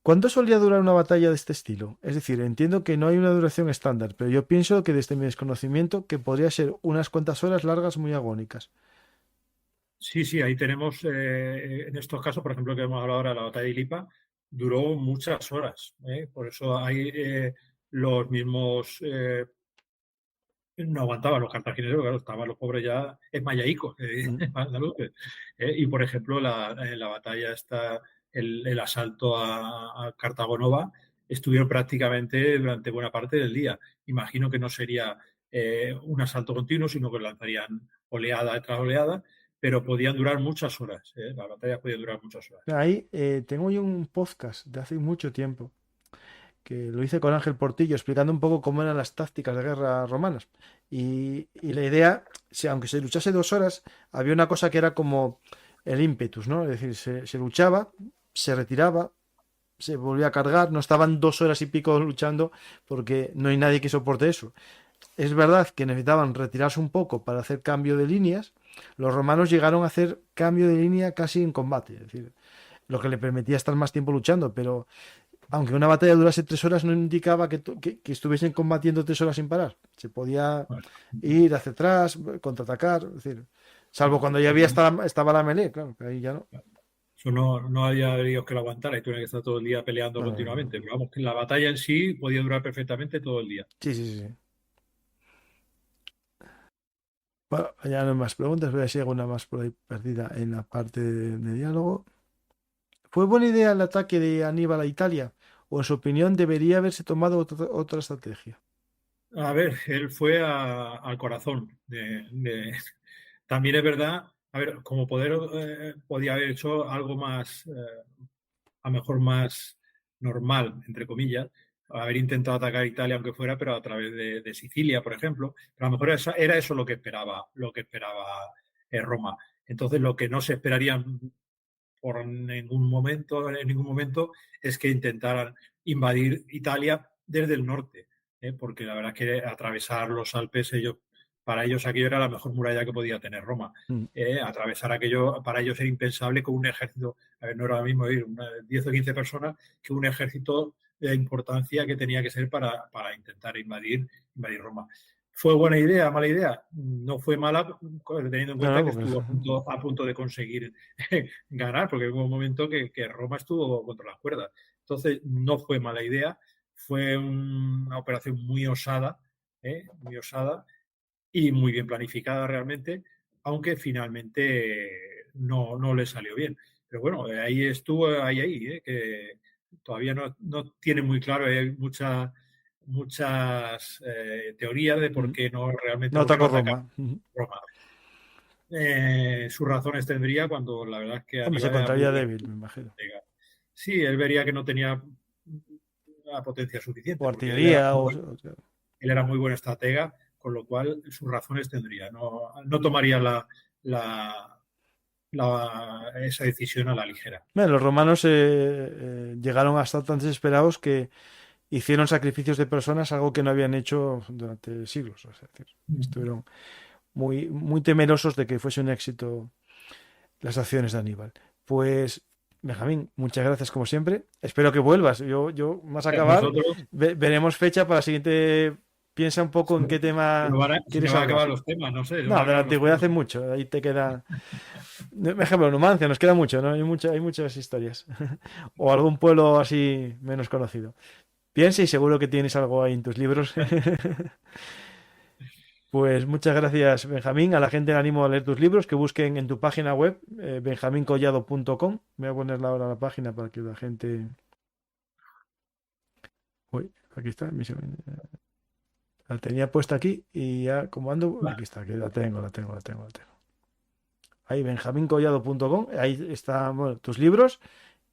Speaker 2: ¿Cuánto solía durar una batalla de este estilo? Es decir, entiendo que no hay una duración estándar, pero yo pienso que desde mi desconocimiento que podría ser unas cuantas horas largas muy agónicas.
Speaker 3: Sí, sí, ahí tenemos, en estos casos, por ejemplo, que hemos hablado ahora de la batalla de Ilipa, duró muchas horas. Por eso hay los mismos, no aguantaban los cartagineses, claro, estaban los pobres ya esmayaicos,
Speaker 2: Mm.
Speaker 3: andaluces. Y, por ejemplo, en la batalla esta, el asalto a Cartago Nova, estuvieron prácticamente durante buena parte del día. Imagino que no sería un asalto continuo, sino que lanzarían oleada tras oleada, pero podían durar muchas horas. Las batallas podían durar muchas horas.
Speaker 2: Ahí tengo yo un podcast de hace mucho tiempo que lo hice con Ángel Portillo, explicando un poco cómo eran las tácticas de guerra romanas. Y la idea, aunque se luchase 2 horas, había una cosa que era como el ímpetus, ¿no? Es decir, se luchaba, se retiraba, se volvía a cargar, no estaban 2 horas y pico luchando porque no hay nadie que soporte eso. Es verdad que necesitaban retirarse un poco para hacer cambio de líneas. Los romanos llegaron a hacer cambio de línea casi en combate, es decir, lo que le permitía estar más tiempo luchando, pero aunque una batalla durase 3 horas no indicaba que estuviesen combatiendo 3 horas sin parar. Se podía
Speaker 3: Bueno,
Speaker 2: ir hacia atrás, contraatacar, es decir, salvo cuando ya estaba la melee, claro, que ahí ya no.
Speaker 3: eso no había Dios que lo aguantara y tuviera que estar todo el día peleando
Speaker 2: No, no, no, no.
Speaker 3: continuamente. Pero vamos, que la batalla en sí podía durar perfectamente todo el día.
Speaker 2: Sí, sí, sí, sí. Bueno, ya no hay más preguntas, voy a ver si hay alguna más por ahí perdida en la parte de diálogo. ¿Fue buena idea el ataque de Aníbal a Italia? ¿O en su opinión debería haberse tomado otra estrategia?
Speaker 3: A ver, él fue al corazón. También es verdad, a ver, como poder podía haber hecho algo más, a lo mejor más normal, entre comillas, haber intentado atacar Italia aunque fuera, pero a través de Sicilia, por ejemplo. Pero a lo mejor era eso lo que esperaba Roma. Entonces, lo que no se esperaría en ningún momento, es que intentaran invadir Italia desde el norte, porque la verdad es que atravesar los Alpes, para ellos aquello era la mejor muralla que podía tener Roma.
Speaker 2: Mm.
Speaker 3: Atravesar aquello para ellos era impensable con un ejército, a ver, no era lo mismo ir 10 o 15 personas que un ejército de importancia que tenía que ser para intentar invadir Roma. ¿Fue buena idea, mala idea? No fue mala, teniendo en
Speaker 2: No,
Speaker 3: cuenta
Speaker 2: no,
Speaker 3: que
Speaker 2: porque
Speaker 3: estuvo a punto de conseguir ganar, porque hubo un momento que Roma estuvo contra las cuerdas. Entonces, no fue mala idea, fue una operación muy osada y muy bien planificada realmente, aunque finalmente no le salió bien. Pero bueno, ahí estuvo, que todavía no tiene muy claro, hay muchas teorías de
Speaker 2: mm, no
Speaker 3: por qué no
Speaker 2: atacó
Speaker 3: atacar
Speaker 2: Roma. Mm.
Speaker 3: Roma. Sus razones tendría cuando la verdad es que
Speaker 2: Hombre, se
Speaker 3: Aníbal era muy
Speaker 2: encontraría
Speaker 3: buen
Speaker 2: débil, me imagino.
Speaker 3: estratega. Sí, él vería que no tenía la potencia
Speaker 2: O
Speaker 3: suficiente, porque
Speaker 2: artillería,
Speaker 3: él era muy buen estratega, con lo cual sus razones tendría. No tomaría esa decisión a la ligera.
Speaker 2: Bueno, los romanos llegaron a estar tan desesperados que hicieron sacrificios de personas, algo que no habían hecho durante siglos. Es decir, estuvieron muy, muy temerosos de que fuese un éxito las acciones de Aníbal. Pues, Benjamín, muchas gracias como siempre. Espero que vuelvas. Yo más a acabar,
Speaker 3: Nosotros
Speaker 2: veremos fecha para la siguiente. Piensa un poco en qué tema
Speaker 3: se me
Speaker 2: quieres
Speaker 3: van a
Speaker 2: hablar.
Speaker 3: acabar los temas, no sé, se me van
Speaker 2: No,
Speaker 3: a
Speaker 2: de la
Speaker 3: acabar los
Speaker 2: antigüedad
Speaker 3: temas.
Speaker 2: hace mucho. Ahí te queda. Por ejemplo, Numancia, nos queda mucho, ¿no? Hay muchas historias. O algún pueblo así menos conocido. Piensa y seguro que tienes algo ahí en tus libros. Pues muchas gracias, Benjamín. A la gente le animo a leer tus libros, que busquen en tu página web, benjamincollado.com. Voy a ponerla ahora la página para que la gente. Uy, aquí está. La tenía puesta aquí y ya, como ando, aquí está, que la tengo. Ahí, benjamincollado.com. Ahí están, bueno, tus libros.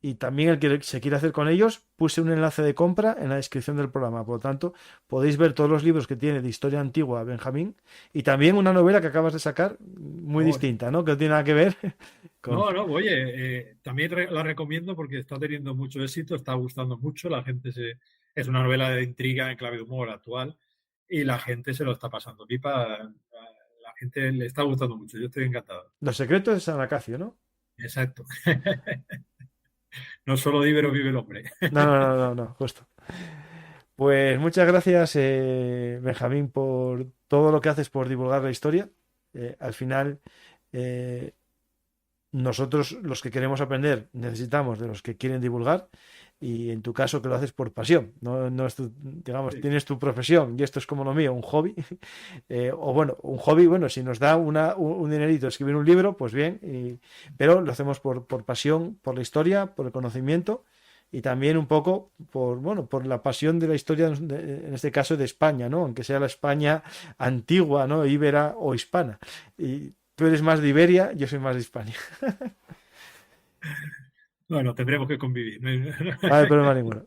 Speaker 2: Y también el que se quiera hacer con ellos, puse un enlace de compra en la descripción del programa. Por lo tanto, podéis ver todos los libros que tiene de historia antigua Benjamín y también una novela que acabas de sacar muy
Speaker 3: Oh, sí.
Speaker 2: distinta, ¿no? Que no tiene nada que ver con...
Speaker 3: No, oye, también la recomiendo porque está teniendo mucho éxito, está gustando mucho, es una novela de intriga en clave de humor actual y la gente se lo está pasando pipa, la gente le está gustando mucho, yo estoy encantado.
Speaker 2: Los secretos de San Acacio, ¿no?
Speaker 3: Exacto. No solo de Ibero vive el hombre.
Speaker 2: No, justo. Pues muchas gracias, Benjamín, por todo lo que haces por divulgar la historia. Al final, eh, nosotros, los que queremos aprender, necesitamos de los que quieren divulgar y en tu caso que lo haces por pasión, no es digamos,
Speaker 3: Sí.
Speaker 2: tienes tu profesión y esto es como lo mío, un hobby, o bueno, un hobby, bueno, si nos da un dinerito escribir un libro, pues bien, pero lo hacemos por pasión, por la historia, por el conocimiento y también un poco por la pasión de la historia, en este caso de España, ¿no? Aunque sea la España antigua, ¿no? Íbera o hispana. Y tú eres más de Iberia, yo soy más de Hispania.
Speaker 3: Bueno, tendremos que convivir.
Speaker 2: No hay problema ninguno.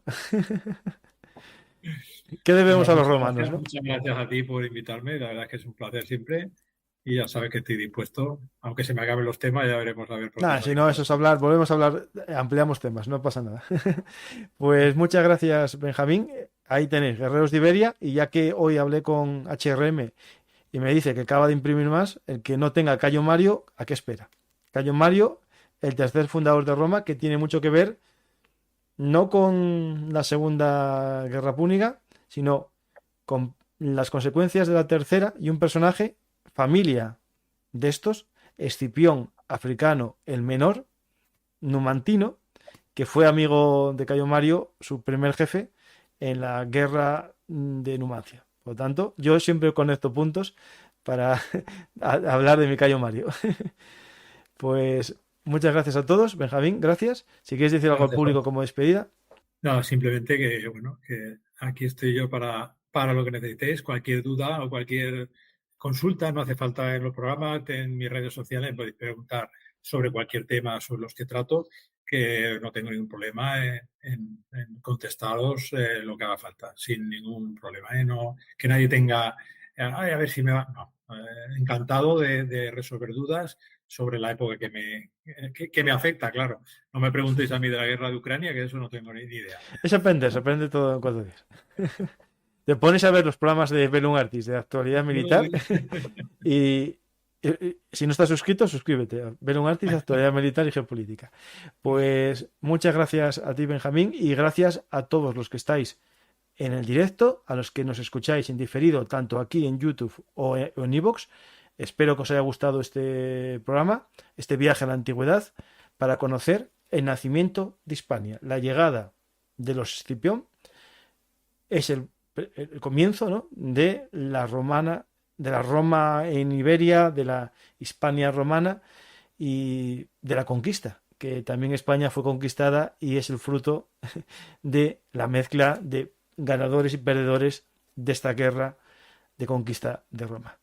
Speaker 2: ¿Qué debemos a los
Speaker 3: Muchas
Speaker 2: romanos,
Speaker 3: gracias,
Speaker 2: no?
Speaker 3: muchas gracias a ti por invitarme. La verdad es que es un placer siempre. Y ya sabes que estoy dispuesto. Aunque se me acaben los temas, ya veremos a ver por
Speaker 2: Nada,
Speaker 3: dónde
Speaker 2: si no,
Speaker 3: salimos.
Speaker 2: eso es hablar, volvemos a hablar, ampliamos temas, no pasa nada. Pues muchas gracias, Benjamín. Ahí tenéis, Guerreros de Iberia, y ya que hoy hablé con HRM y me dice que acaba de imprimir más, el que no tenga Cayo Mario, ¿a qué espera? Cayo Mario, el tercer fundador de Roma, que tiene mucho que ver no con la Segunda Guerra Púnica, sino con las consecuencias de la tercera y un personaje, familia de estos, Escipión Africano el Menor, numantino, que fue amigo de Cayo Mario, su primer jefe, en la guerra de Numancia. Por lo tanto, yo siempre conecto puntos para hablar de mi Cayo Mario. Pues muchas gracias a todos. Benjamín, gracias. Si quieres decir algo al
Speaker 3: Gracias,
Speaker 2: público
Speaker 3: Juan.
Speaker 2: como despedida.
Speaker 3: No, simplemente que, bueno, que aquí estoy yo para lo que necesitéis. Cualquier duda o cualquier consulta, no hace falta en los programas, en mis redes sociales, podéis preguntar sobre cualquier tema sobre los que trato, que no tengo ningún problema en contestaros lo que haga falta, sin ningún problema. No, que nadie tenga, "Ay, a ver si me va". No, encantado de resolver dudas sobre la época que me afecta, claro. No me preguntéis a mí de la guerra de Ucrania, que de eso no tengo ni idea.
Speaker 2: Se aprende todo en 4 días. Te pones a ver los programas de Belum Artis de actualidad militar y, si no estás suscrito, suscríbete a Belum Artis, actualidad militar y geopolítica. Pues muchas gracias a ti, Benjamín, y gracias a todos los que estáis en el directo, a los que nos escucháis en diferido, tanto aquí en YouTube o en iVoox. Espero que os haya gustado este programa, este viaje a la antigüedad, para conocer el nacimiento de Hispania. La llegada de los Escipión es el comienzo, ¿no?, de la romana, de la Roma en Iberia, de la Hispania romana y de la conquista, que también España fue conquistada y es el fruto de la mezcla de ganadores y perdedores de esta guerra de conquista de Roma.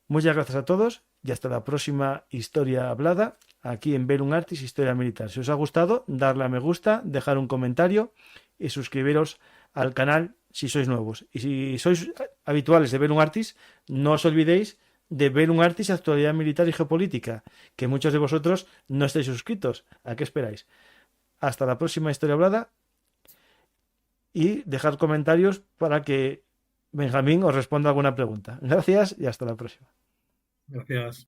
Speaker 2: Muchas gracias a todos y hasta la próxima historia hablada aquí en Belum Artis, Historia Militar. Si os ha gustado, darle a me gusta, dejar un comentario y suscribiros al canal si sois nuevos. Y si sois habituales de Belum Artis, no os olvidéis de Belum Artis, Actualidad Militar y Geopolítica, que muchos de vosotros no estáis suscritos. ¿A qué esperáis? Hasta la próxima historia hablada y dejad comentarios para que Benjamín os responda alguna pregunta. Gracias y hasta la próxima.
Speaker 3: Gracias.